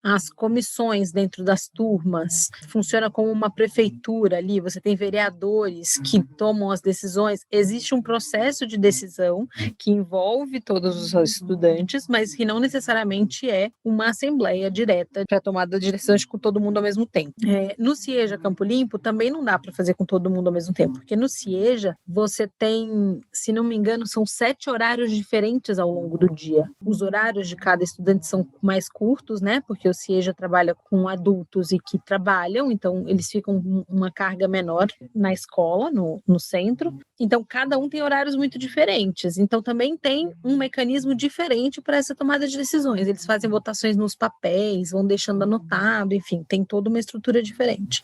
as comissões dentro das turmas, funciona como uma prefeitura ali, você tem vereadores que tomam as decisões, existe um processo de decisão que envolve todos os estudantes, mas que não necessariamente é uma assembleia direta para tomada de decisões com todo mundo ao mesmo tempo. No CIEJA Campo Limpo, também não dá para fazer com todo mundo ao mesmo tempo, porque no CIEJA você tem, se não me engano, são 7 horários diferentes ao longo do dia. Os horários de cada estudante são mais curtos, né? Porque o CIEJA trabalha com adultos e que trabalham, então eles ficam uma carga menor na escola, no centro. Então, cada um tem horários muito diferentes. Então, também tem um mecanismo diferente para essa tomada de decisões. Eles fazem votações nos papéis, vão deixando anotado, enfim, tem toda uma estrutura diferente.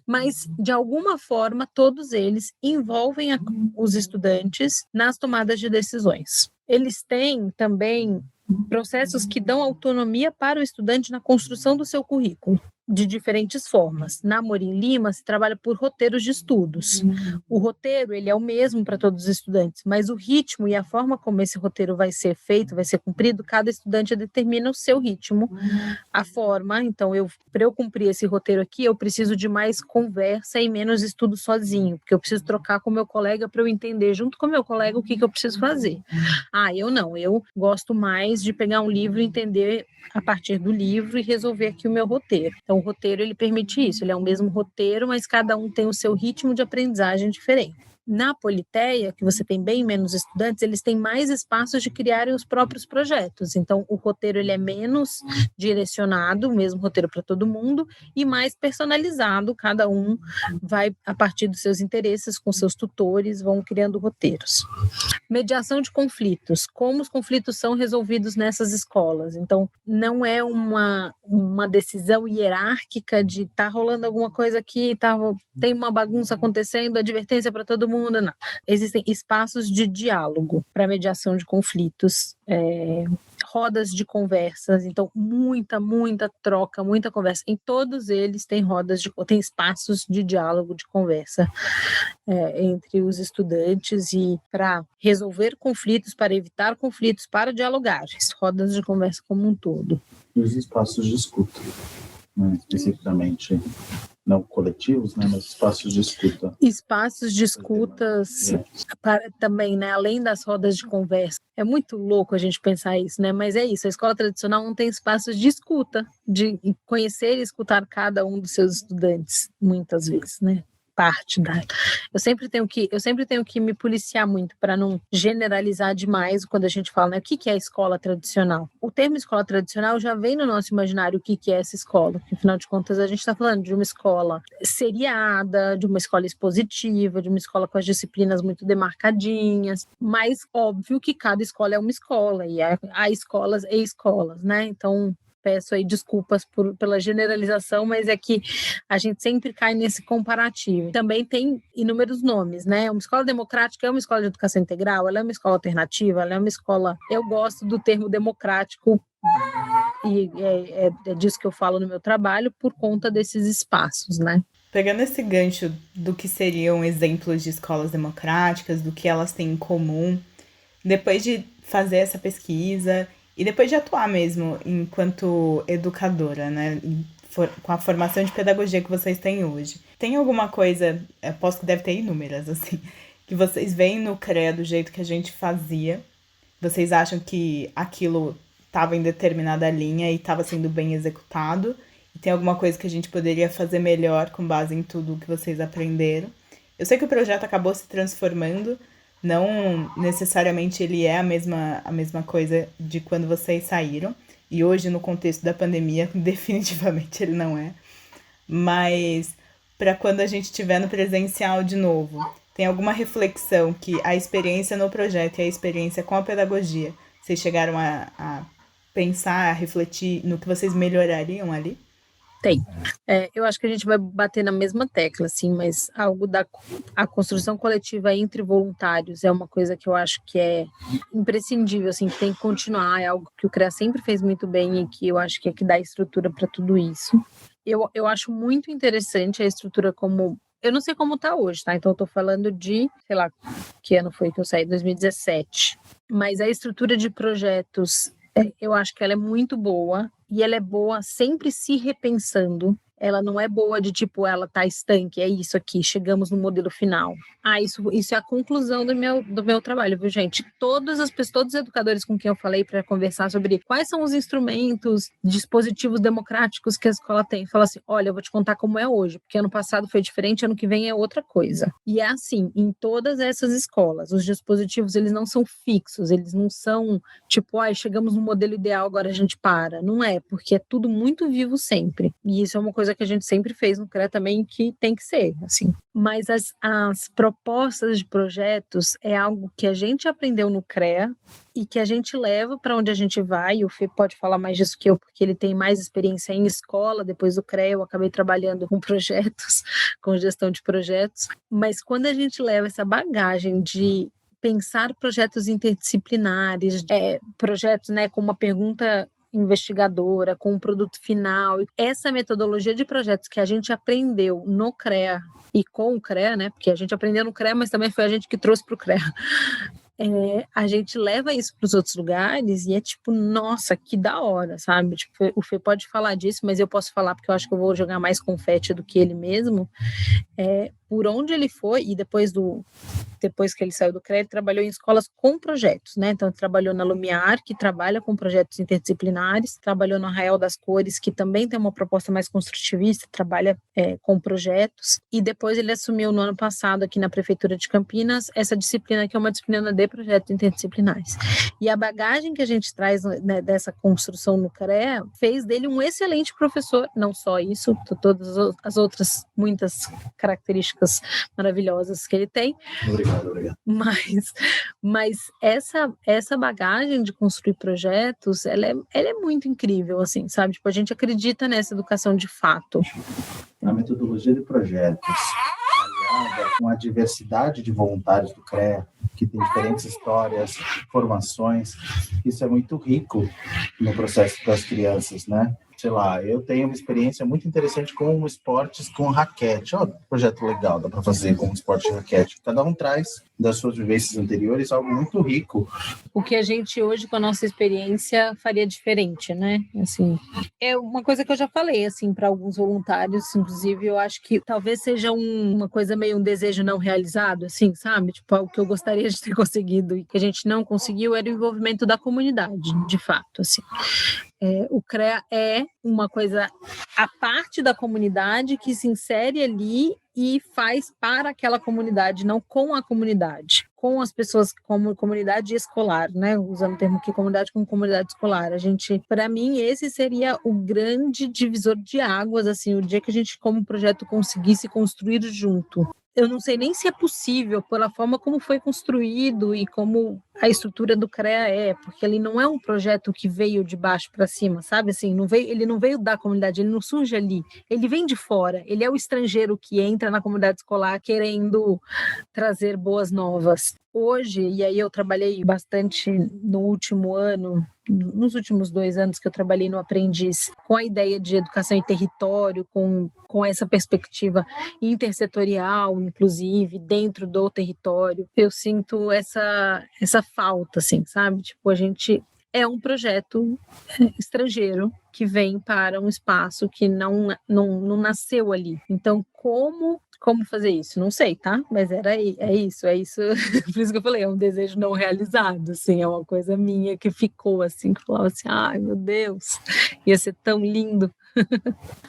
Mas, de alguma forma, todos eles envolvem os estudantes nas tomadas de decisões. Eles têm também processos que dão autonomia para o estudante na construção do seu currículo, de diferentes formas. Na Amorim Lima, se trabalha por roteiros de estudos. O roteiro, ele é o mesmo para todos os estudantes, mas o ritmo e a forma como esse roteiro vai ser feito, vai ser cumprido, cada estudante determina o seu ritmo, a forma. Então, para eu cumprir esse roteiro aqui, eu preciso de mais conversa e menos estudo sozinho, porque eu preciso trocar com o meu colega para eu entender junto com o meu colega o que eu preciso fazer. Eu gosto mais de pegar um livro e entender a partir do livro e resolver aqui o meu roteiro. Então, o roteiro, ele permite isso, ele é o mesmo roteiro, mas cada um tem o seu ritmo de aprendizagem diferente. Na Politeia, que você tem bem menos estudantes, eles têm mais espaços de criarem os próprios projetos. Então, o roteiro ele é menos direcionado, o mesmo roteiro para todo mundo, e mais personalizado. Cada um vai, a partir dos seus interesses, com seus tutores, vão criando roteiros. Mediação de conflitos. Como os conflitos são resolvidos nessas escolas? Então, não é uma decisão hierárquica de tá rolando alguma coisa aqui, tem uma bagunça acontecendo, advertência para todo mundo. Não. Existem espaços de diálogo para mediação de conflitos, rodas de conversas, então muita troca, muita conversa. Em todos eles tem espaços de diálogo, de conversa entre os estudantes e para resolver conflitos, para evitar conflitos, para dialogar. Rodas de conversa como um todo. E os espaços de escuta, né? Especificamente. Não coletivos, né, mas espaços de escuta. Espaços de escutas também, né, além das rodas de conversa. É muito louco a gente pensar isso, né, mas é isso, a escola tradicional não tem espaços de escuta, de conhecer e escutar cada um dos seus estudantes, muitas vezes, né. parte da... Eu sempre tenho que me policiar muito para não generalizar demais quando a gente fala, né, o que é a escola tradicional. O termo escola tradicional já vem no nosso imaginário o que é essa escola, porque afinal de contas a gente está falando de uma escola seriada, de uma escola expositiva, de uma escola com as disciplinas muito demarcadinhas, mas óbvio que cada escola é uma escola e há escolas e escolas, né? Então peço aí desculpas pela generalização, mas é que a gente sempre cai nesse comparativo. Também tem inúmeros nomes, né? Uma escola democrática é uma escola de educação integral, ela é uma escola alternativa, ela é uma escola... Eu gosto do termo democrático e é disso que eu falo no meu trabalho por conta desses espaços, né? Pegando esse gancho do que seriam exemplos de escolas democráticas, do que elas têm em comum, depois de fazer essa pesquisa e depois de atuar mesmo enquanto educadora, né, com a formação de pedagogia que vocês têm hoje, tem alguma coisa, aposto que deve ter inúmeras, assim, que vocês veem no CREA do jeito que a gente fazia? Vocês acham que aquilo estava em determinada linha e estava sendo bem executado? E tem alguma coisa que a gente poderia fazer melhor com base em tudo que vocês aprenderam? Eu sei que o projeto acabou se transformando, não necessariamente ele é a mesma coisa de quando vocês saíram, e hoje no contexto da pandemia definitivamente ele não é, mas para quando a gente estiver no presencial de novo, tem alguma reflexão que a experiência no projeto e a experiência com a pedagogia, vocês chegaram a pensar, a refletir no que vocês melhorariam ali? Tem. Eu acho que a gente vai bater na mesma tecla, assim, mas a construção coletiva entre voluntários é uma coisa que eu acho que é imprescindível, assim, que tem que continuar, é algo que o CREA sempre fez muito bem e que eu acho que é que dá estrutura para tudo isso. Eu acho muito interessante a estrutura como... Eu não sei como está hoje, tá? Então eu estou falando de, sei lá, que ano foi que eu saí? 2017. Mas a estrutura de projetos, eu acho que ela é muito boa, e ela é boa sempre se repensando. Ela não é boa de tipo, ela tá estanque, é isso aqui, chegamos no modelo final. Isso é a conclusão do meu trabalho, viu, gente? Todos os educadores com quem eu falei para conversar sobre quais são os instrumentos, dispositivos democráticos que a escola tem, fala assim, olha, eu vou te contar como é hoje, porque ano passado foi diferente, ano que vem é outra coisa. E é assim, em todas essas escolas, os dispositivos, eles não são fixos, eles não são tipo, chegamos no modelo ideal, agora a gente para. Não é, porque é tudo muito vivo sempre. E isso é uma coisa que a gente sempre fez no CREA também, que tem que ser, assim. Mas as propostas de projetos é algo que a gente aprendeu no CREA e que a gente leva para onde a gente vai, e o Fê pode falar mais disso que eu, porque ele tem mais experiência em escola, depois do CREA eu acabei trabalhando com projetos, com gestão de projetos, mas quando a gente leva essa bagagem de pensar projetos interdisciplinares, projetos, né, com uma pergunta investigadora, com um produto final. Essa metodologia de projetos que a gente aprendeu no CREA e com o CREA, né? Porque a gente aprendeu no CREA, mas também foi a gente que trouxe para o CREA. A gente leva isso para os outros lugares e é tipo, nossa, que da hora, sabe? Tipo, o Fê pode falar disso, mas eu posso falar porque eu acho que eu vou jogar mais confete do que ele mesmo. Por onde ele foi, e depois que ele saiu do CREA, ele trabalhou em escolas com projetos, né? Então, ele trabalhou na Lumiar, que trabalha com projetos interdisciplinares, trabalhou no Arraial das Cores, que também tem uma proposta mais construtivista, trabalha com projetos, e depois ele assumiu no ano passado, aqui na Prefeitura de Campinas, essa disciplina que é uma disciplina de projetos interdisciplinares. E a bagagem que a gente traz, né, dessa construção no CREA fez dele um excelente professor, não só isso, todas as outras muitas características maravilhosas que ele tem. Obrigado. Mas essa bagagem de construir projetos, ela é muito incrível, assim, sabe? Tipo, a gente acredita nessa educação de fato. A metodologia de projetos, aliada com a diversidade de voluntários do CREA, que tem diferentes histórias, formações, isso é muito rico no processo das crianças, né? Sei lá, eu tenho uma experiência muito interessante com esportes com raquete. Projeto legal, dá para fazer com esporte de raquete. Cada um traz das suas vivências anteriores algo muito rico. O que a gente hoje, com a nossa experiência, faria diferente, né? Assim, é uma coisa que eu já falei, assim, para alguns voluntários, inclusive, eu acho que talvez seja uma coisa meio um desejo não realizado, assim, sabe? Tipo, o que eu gostaria de ter conseguido e que a gente não conseguiu era o envolvimento da comunidade, de fato, assim. O CREA é uma coisa à parte da comunidade que se insere ali e faz para aquela comunidade, não com a comunidade, com as pessoas como comunidade escolar, né? Usando o termo aqui comunidade como comunidade escolar. Para mim, esse seria o grande divisor de águas, assim, o dia que a gente, como projeto, conseguisse construir junto. Eu não sei nem se é possível pela forma como foi construído e como a estrutura do CREA porque ele não é um projeto que veio de baixo para cima, sabe? Assim, ele não veio da comunidade, ele não surge ali, ele vem de fora, ele é o estrangeiro que entra na comunidade escolar querendo trazer boas novas. Hoje, e aí eu trabalhei bastante no último ano, nos últimos 2 anos que eu trabalhei no Aprendiz, com a ideia de educação em território, com essa perspectiva intersetorial, inclusive, dentro do território. Eu sinto essa falta, assim, sabe? Tipo, a gente é um projeto estrangeiro que vem para um espaço que não nasceu ali. Então, como fazer isso? Não sei, tá? Mas é isso. Por isso que eu falei, é um desejo não realizado, assim, é uma coisa minha que ficou, assim, que falava assim, ai, meu Deus, ia ser tão lindo.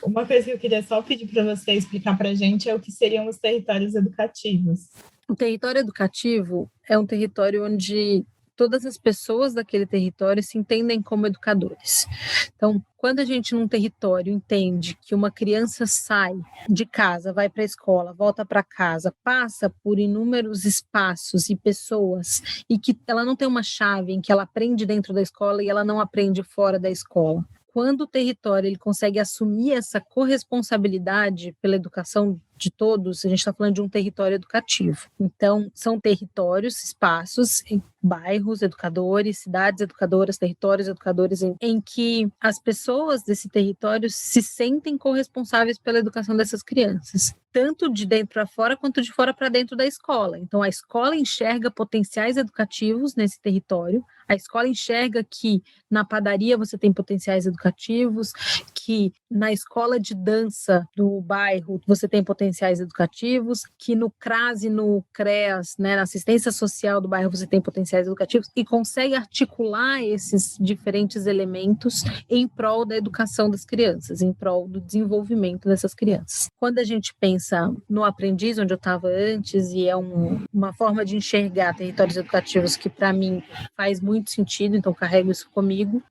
Uma coisa que eu queria só pedir para você explicar para a gente é o que seriam os territórios educativos. O território educativo é um território onde todas as pessoas daquele território se entendem como educadores. Então, quando a gente num território entende que uma criança sai de casa, vai para a escola, volta para casa, passa por inúmeros espaços e pessoas e que ela não tem uma chave em que ela aprende dentro da escola e ela não aprende fora da escola. Quando o território ele consegue assumir essa corresponsabilidade pela educação de todos, a gente está falando de um território educativo. Então, são territórios, espaços, bairros educadores, cidades educadoras, territórios educadores, em que as pessoas desse território se sentem corresponsáveis pela educação dessas crianças, tanto de dentro para fora, quanto de fora para dentro da escola. Então, a escola enxerga potenciais educativos nesse território, a escola enxerga que na padaria você tem potenciais educativos, que na escola de dança do bairro você tem potenciais educativos, que no CRAS e no CREAS, né, na assistência social do bairro você tem potenciais educativos, e consegue articular esses diferentes elementos em prol da educação das crianças, em prol do desenvolvimento dessas crianças. Quando a gente pensa no Aprendiz, onde eu estava antes, e é uma forma de enxergar territórios educativos que para mim faz muito sentido, então carrego isso comigo,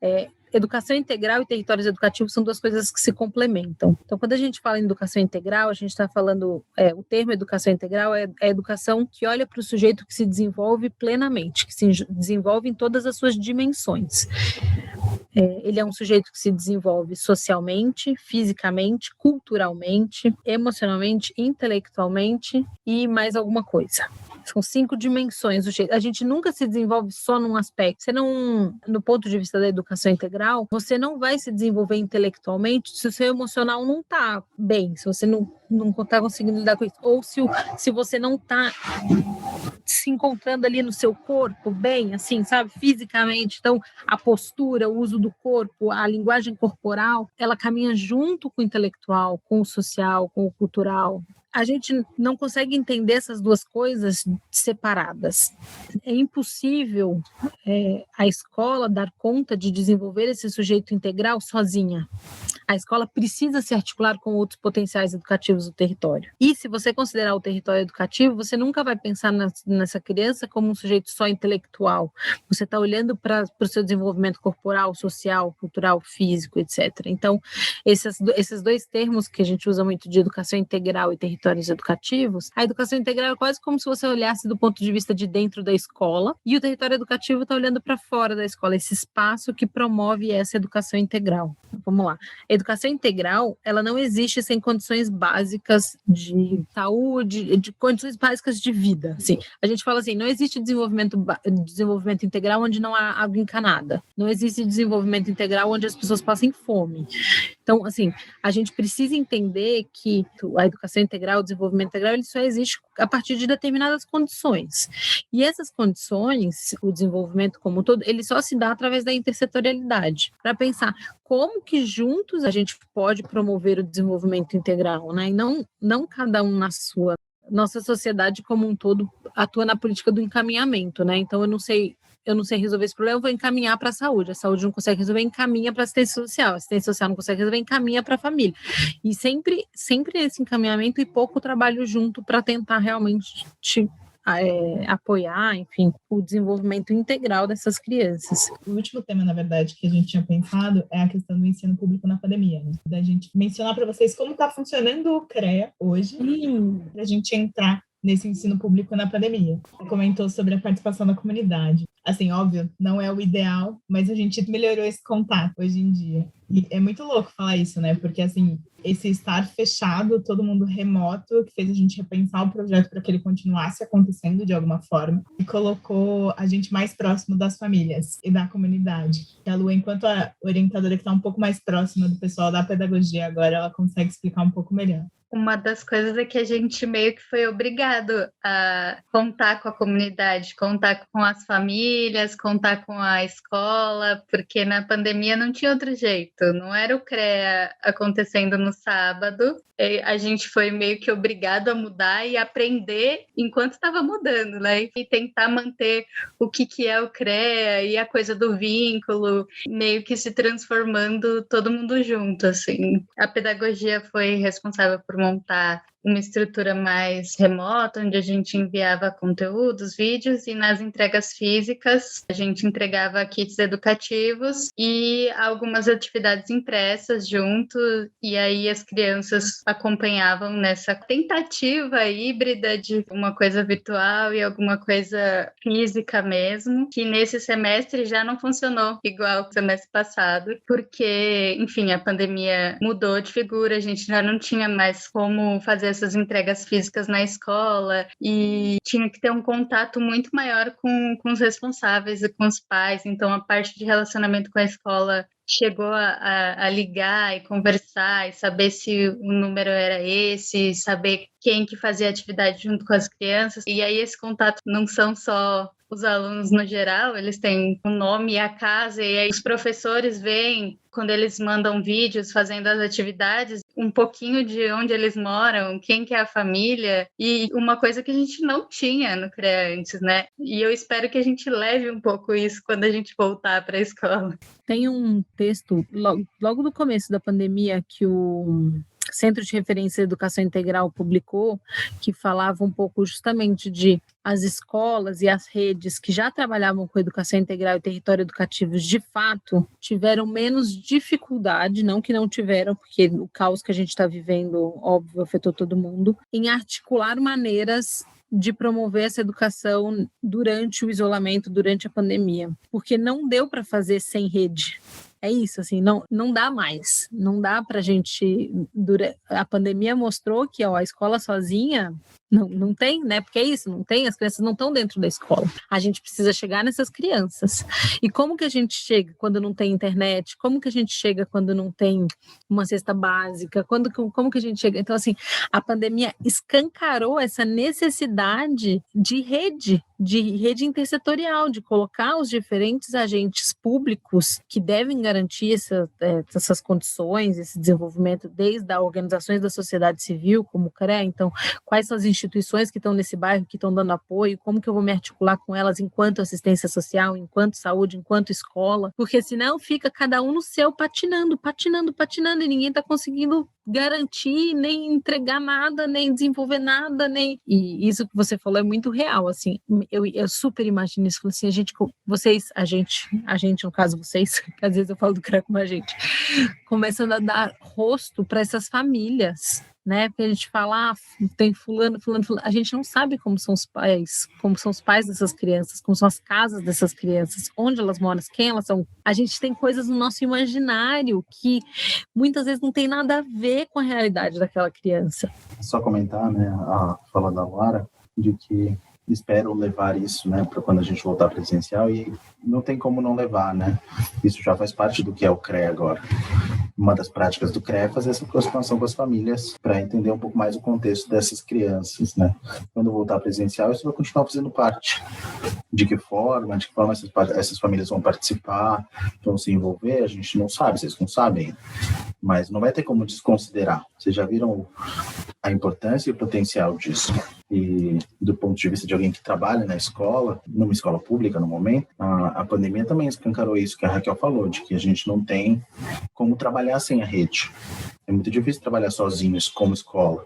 educação integral e territórios educativos são 2 coisas que se complementam. Então, quando a gente fala em educação integral, a gente está falando, o termo educação integral é a educação que olha para o sujeito que se desenvolve plenamente, que se desenvolve em todas as suas dimensões. Ele é um sujeito que se desenvolve socialmente, fisicamente, culturalmente, emocionalmente, intelectualmente e mais alguma coisa. São 5 dimensões. A gente nunca se desenvolve só num aspecto. No ponto de vista da educação integral, você não vai se desenvolver intelectualmente se o seu emocional não está bem, se você não está conseguindo lidar com isso, ou se você não está se encontrando ali no seu corpo bem, assim, sabe, fisicamente. Então, a postura, o uso do corpo, a linguagem corporal, ela caminha junto com o intelectual, com o social, com o cultural. A gente não consegue entender essas 2 coisas separadas. É impossível a escola dar conta de desenvolver esse sujeito integral sozinha. A escola precisa se articular com outros potenciais educativos do território. E se você considerar o território educativo, você nunca vai pensar nessa criança como um sujeito só intelectual. Você está olhando para o seu desenvolvimento corporal, social, cultural, físico, etc. Então, esses 2 termos que a gente usa muito de educação integral e territórios educativos, a educação integral é quase como se você olhasse do ponto de vista de dentro da escola, e o território educativo está olhando para fora da escola, esse espaço que promove essa educação integral. Vamos lá. Educação integral, ela não existe sem condições básicas de saúde, de condições básicas de vida. Assim, a gente fala assim, não existe desenvolvimento integral onde não há água encanada. Não existe desenvolvimento integral onde as pessoas passem fome. Então, assim, a gente precisa entender que a educação integral, o desenvolvimento integral, ele só existe a partir de determinadas condições. E essas condições, o desenvolvimento como um todo, ele só se dá através da intersetorialidade. Para pensar como que juntos a gente pode promover o desenvolvimento integral, né? E não cada um na sua. Nossa sociedade como um todo atua na política do encaminhamento, né? Então, eu não sei eu não sei resolver esse problema, eu vou encaminhar para a saúde não consegue resolver, encaminha para a assistência social não consegue resolver, encaminha para a família. E sempre esse encaminhamento e pouco trabalho junto para tentar realmente apoiar, enfim, o desenvolvimento integral dessas crianças. O último tema, na verdade, que a gente tinha pensado é a questão do ensino público na pandemia, né? Da gente mencionar para vocês como está funcionando o CREA hoje, para a gente entrar nesse ensino público na pandemia. Comentou sobre a participação da comunidade. Assim, óbvio, não é o ideal, mas a gente melhorou esse contato hoje em dia. E é muito louco falar isso, né? Porque, assim, esse estar fechado, todo mundo remoto, que fez a gente repensar o projeto para que ele continuasse acontecendo de alguma forma e colocou a gente mais próximo das famílias e da comunidade. E a Lu, enquanto a orientadora que está um pouco mais próxima do pessoal da pedagogia agora, ela consegue explicar um pouco melhor. Uma das coisas é que a gente meio que foi obrigado a contar com a comunidade, contar com as famílias, contar com a escola, porque na pandemia não tinha outro jeito, não era o CREA acontecendo no sábado, a gente foi meio que obrigado a mudar e aprender enquanto estava mudando, né? E tentar manter o que é o CREA e a coisa do vínculo, meio que se transformando todo mundo junto, assim. A pedagogia foi responsável por montar uma estrutura mais remota, onde a gente enviava conteúdos, vídeos, e nas entregas físicas a gente entregava kits educativos e algumas atividades impressas junto, e aí as crianças acompanhavam nessa tentativa híbrida de uma coisa virtual e alguma coisa física mesmo, que nesse semestre já não funcionou igual o semestre passado, porque, enfim, a pandemia mudou de figura, a gente já não tinha mais como fazer essas entregas físicas na escola e tinha que ter um contato muito maior com os responsáveis e com os pais. Então, a parte de relacionamento com a escola chegou a ligar e conversar e saber se o número era esse, saber quem que fazia atividade junto com as crianças. E aí esse contato não são só os alunos no geral, eles têm o nome e a casa, e aí os professores veem, quando eles mandam vídeos fazendo as atividades, um pouquinho de onde eles moram, quem que é a família, e uma coisa que a gente não tinha no CREA antes, né? E eu espero que a gente leve um pouco isso quando a gente voltar para a escola. Tem um texto, logo no começo da pandemia, que o Centro de Referência de Educação Integral publicou, que falava um pouco justamente de as escolas e as redes que já trabalhavam com educação integral e território educativo, de fato, tiveram menos dificuldade, não que não tiveram, porque o caos que a gente está vivendo, óbvio, afetou todo mundo, em articular maneiras de promover essa educação durante o isolamento, durante a pandemia, porque não deu para fazer sem rede. É isso, assim, não dá mais, não dá para a gente, a pandemia mostrou que a escola sozinha não tem, né, porque é isso, não tem, as crianças não estão dentro da escola, a gente precisa chegar nessas crianças, e como que a gente chega quando não tem internet, como que a gente chega quando não tem uma cesta básica, como que a gente chega, então assim, a pandemia escancarou essa necessidade de rede intersetorial, de colocar os diferentes agentes públicos que devem garantir essas condições, esse desenvolvimento, desde as organizações da sociedade civil, como o CREA, então, quais são as instituições que estão nesse bairro, que estão dando apoio, como que eu vou me articular com elas enquanto assistência social, enquanto saúde, enquanto escola, porque senão fica cada um no seu patinando, e ninguém está conseguindo garantir, nem entregar nada, nem desenvolver nada, e isso que você falou é muito real, assim, eu super imagino isso, assim, a gente, no caso vocês, que às vezes eu falo do CREA como a gente, começando a dar rosto para essas famílias, né, porque a gente fala, tem fulano, a gente não sabe como são os pais dessas crianças, como são as casas dessas crianças, onde elas moram, quem elas são. A gente tem coisas no nosso imaginário que muitas vezes não tem nada a ver com a realidade daquela criança. Só comentar, né, a fala da Lara, de que espero levar isso, né, para quando a gente voltar presencial, e não tem como não levar, né, isso já faz parte do que é o CREA agora. Uma das práticas do CREA é fazer essa aproximação com as famílias para entender um pouco mais o contexto dessas crianças, né. Quando voltar presencial, isso vai continuar fazendo parte. De que forma essas famílias vão participar, vão se envolver, a gente não sabe, vocês não sabem, mas não vai ter como desconsiderar. Vocês já viram a importância e o potencial disso. E do ponto de vista de alguém que trabalha na escola, numa escola pública no momento, a pandemia também escancarou isso que a Raquel falou, de que a gente não tem como trabalhar sem a rede. É muito difícil trabalhar sozinhos como escola.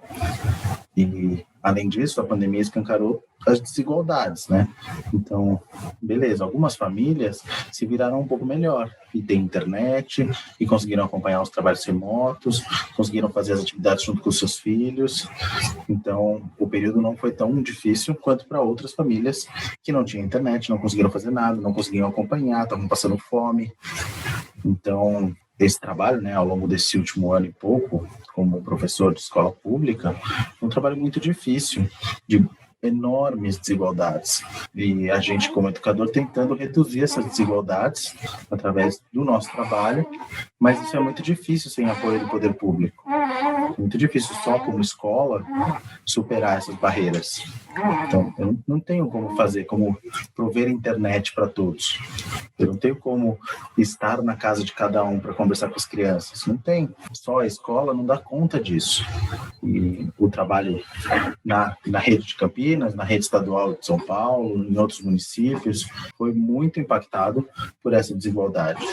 E, além disso, a pandemia escancarou as desigualdades, né? Então, beleza, algumas famílias se viraram um pouco melhor e têm internet e conseguiram acompanhar os trabalhos remotos, conseguiram fazer as atividades junto com os seus filhos. Então, o período não foi tão difícil quanto para outras famílias que não tinham internet, não conseguiram fazer nada, não conseguiam acompanhar, estavam passando fome. Então, esse trabalho, né, ao longo desse último ano e pouco, como professor de escola pública, é um trabalho muito difícil, de enormes desigualdades. E a gente, como educador, tentando reduzir essas desigualdades através do nosso trabalho, mas isso é muito difícil sem apoio do poder público. É muito difícil só como escola superar essas barreiras. Então, eu não tenho como fazer, como prover internet para todos. Eu não tenho como estar na casa de cada um para conversar com as crianças. Não tem. Só a escola não dá conta disso. E o trabalho na rede de Campinas, na rede estadual de São Paulo, em outros municípios, foi muito impactado por essa desigualdade.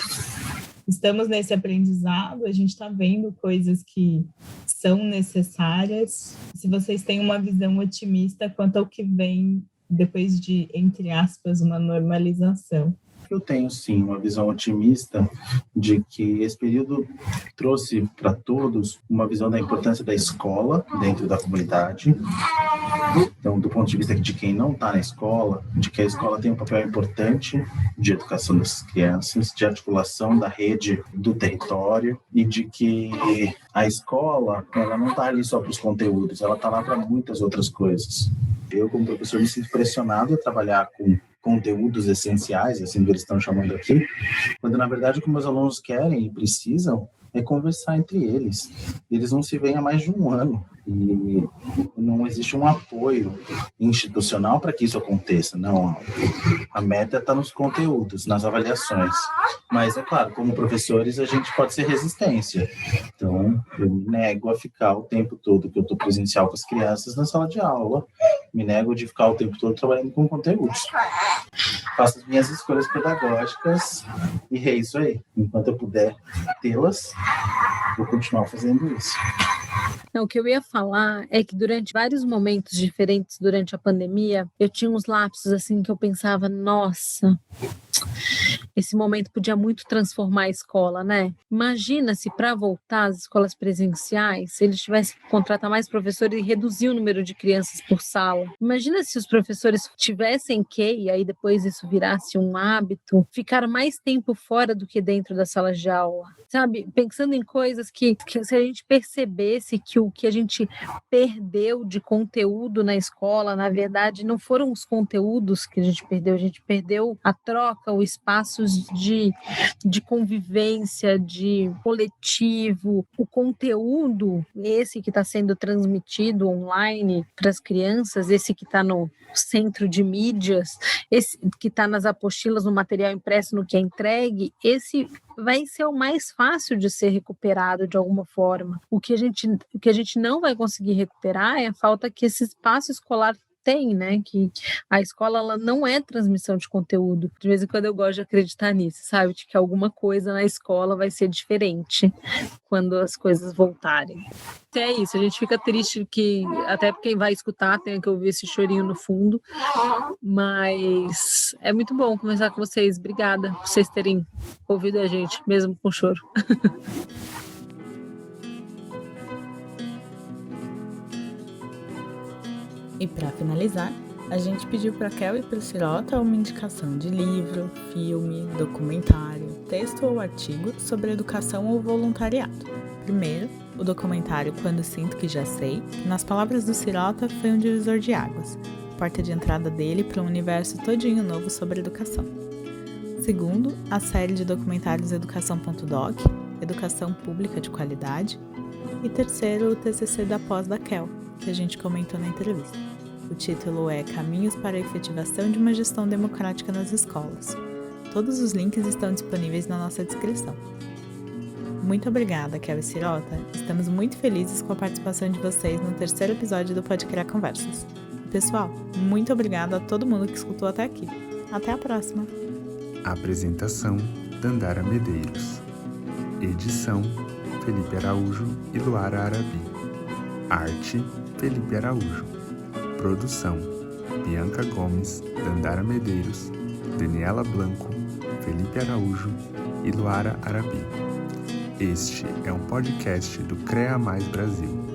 Estamos nesse aprendizado, a gente está vendo coisas que são necessárias. Se vocês têm uma visão otimista quanto ao que vem depois de, entre aspas, uma normalização. Eu tenho, sim, uma visão otimista de que esse período trouxe para todos uma visão da importância da escola dentro da comunidade. Então, do ponto de vista de quem não está na escola, de que a escola tem um papel importante de educação dessas crianças, de articulação da rede do território e de que a escola, ela não está ali só para os conteúdos, ela está lá para muitas outras coisas. Eu, como professor, me sinto pressionado a trabalhar com conteúdos essenciais, assim que eles estão chamando aqui, quando na verdade o que meus alunos querem e precisam é conversar entre eles. Eles não se veem há mais de um ano e não existe um apoio institucional para que isso aconteça. Não, a meta está nos conteúdos, nas avaliações. Mas, é claro, como professores, a gente pode ser resistência. Então, eu me nego a ficar o tempo todo que eu estou presencial com as crianças na sala de aula, me nego de ficar o tempo todo trabalhando com conteúdos. Faço as minhas escolhas pedagógicas e é isso aí. Enquanto eu puder tê-las, vou continuar fazendo isso. Não, o que eu ia falar é que durante vários momentos diferentes durante a pandemia, eu tinha uns lapsos assim que eu pensava, nossa, esse momento podia muito transformar a escola, né? Imagina se para voltar às escolas presenciais, eles tivessem que contratar mais professores e reduzir o número de crianças por sala. Imagina se os professores tivessem que, e aí depois isso virasse um hábito, ficar mais tempo fora do que dentro da sala de aula. Sabe? Pensando em coisas que se a gente percebesse que o que a gente perdeu de conteúdo na escola, na verdade, não foram os conteúdos que a gente perdeu a troca, o espaço de convivência, de coletivo, o conteúdo, esse que está sendo transmitido online para as crianças, esse que está no centro de mídias, esse que está nas apostilas, no material impresso, no que é entregue, esse vai ser o mais fácil de ser recuperado de alguma forma. O que a gente não vai conseguir recuperar é a falta que esse espaço escolar tem, né? Que a escola ela não é transmissão de conteúdo. De vez em quando eu gosto de acreditar nisso, sabe? De que alguma coisa na escola vai ser diferente quando as coisas voltarem. É isso, a gente fica triste que até quem vai escutar tenha que ouvir esse chorinho no fundo, mas é muito bom conversar com vocês. Obrigada por vocês terem ouvido a gente, mesmo com choro. E para finalizar, a gente pediu para a Kel e para o Sirota uma indicação de livro, filme, documentário, texto ou artigo sobre educação ou voluntariado. Primeiro, o documentário Quando Sinto Que Já Sei, que nas palavras do Sirota foi um divisor de águas, porta de entrada dele para um universo todinho novo sobre educação. Segundo, a série de documentários Educação.doc, Educação Pública de Qualidade. E terceiro, o TCC da pós da Kel, que a gente comentou na entrevista. O título é Caminhos para a Efetivação de uma Gestão Democrática nas Escolas. Todos os links estão disponíveis na nossa descrição. Muito obrigada, Kel e Sirota. Estamos muito felizes com a participação de vocês no 3º episódio do Pode Criar Conversas. Pessoal, muito obrigada a todo mundo que escutou até aqui. Até a próxima. Apresentação: Dandara Medeiros. Edição: Felipe Araújo e Luara Arabi. Arte: Felipe Araújo. Produção: Bianca Gomes, Dandara Medeiros, Daniela Blanco, Felipe Araújo e Luara Arabi. Este é um podcast do CREA Mais Brasil.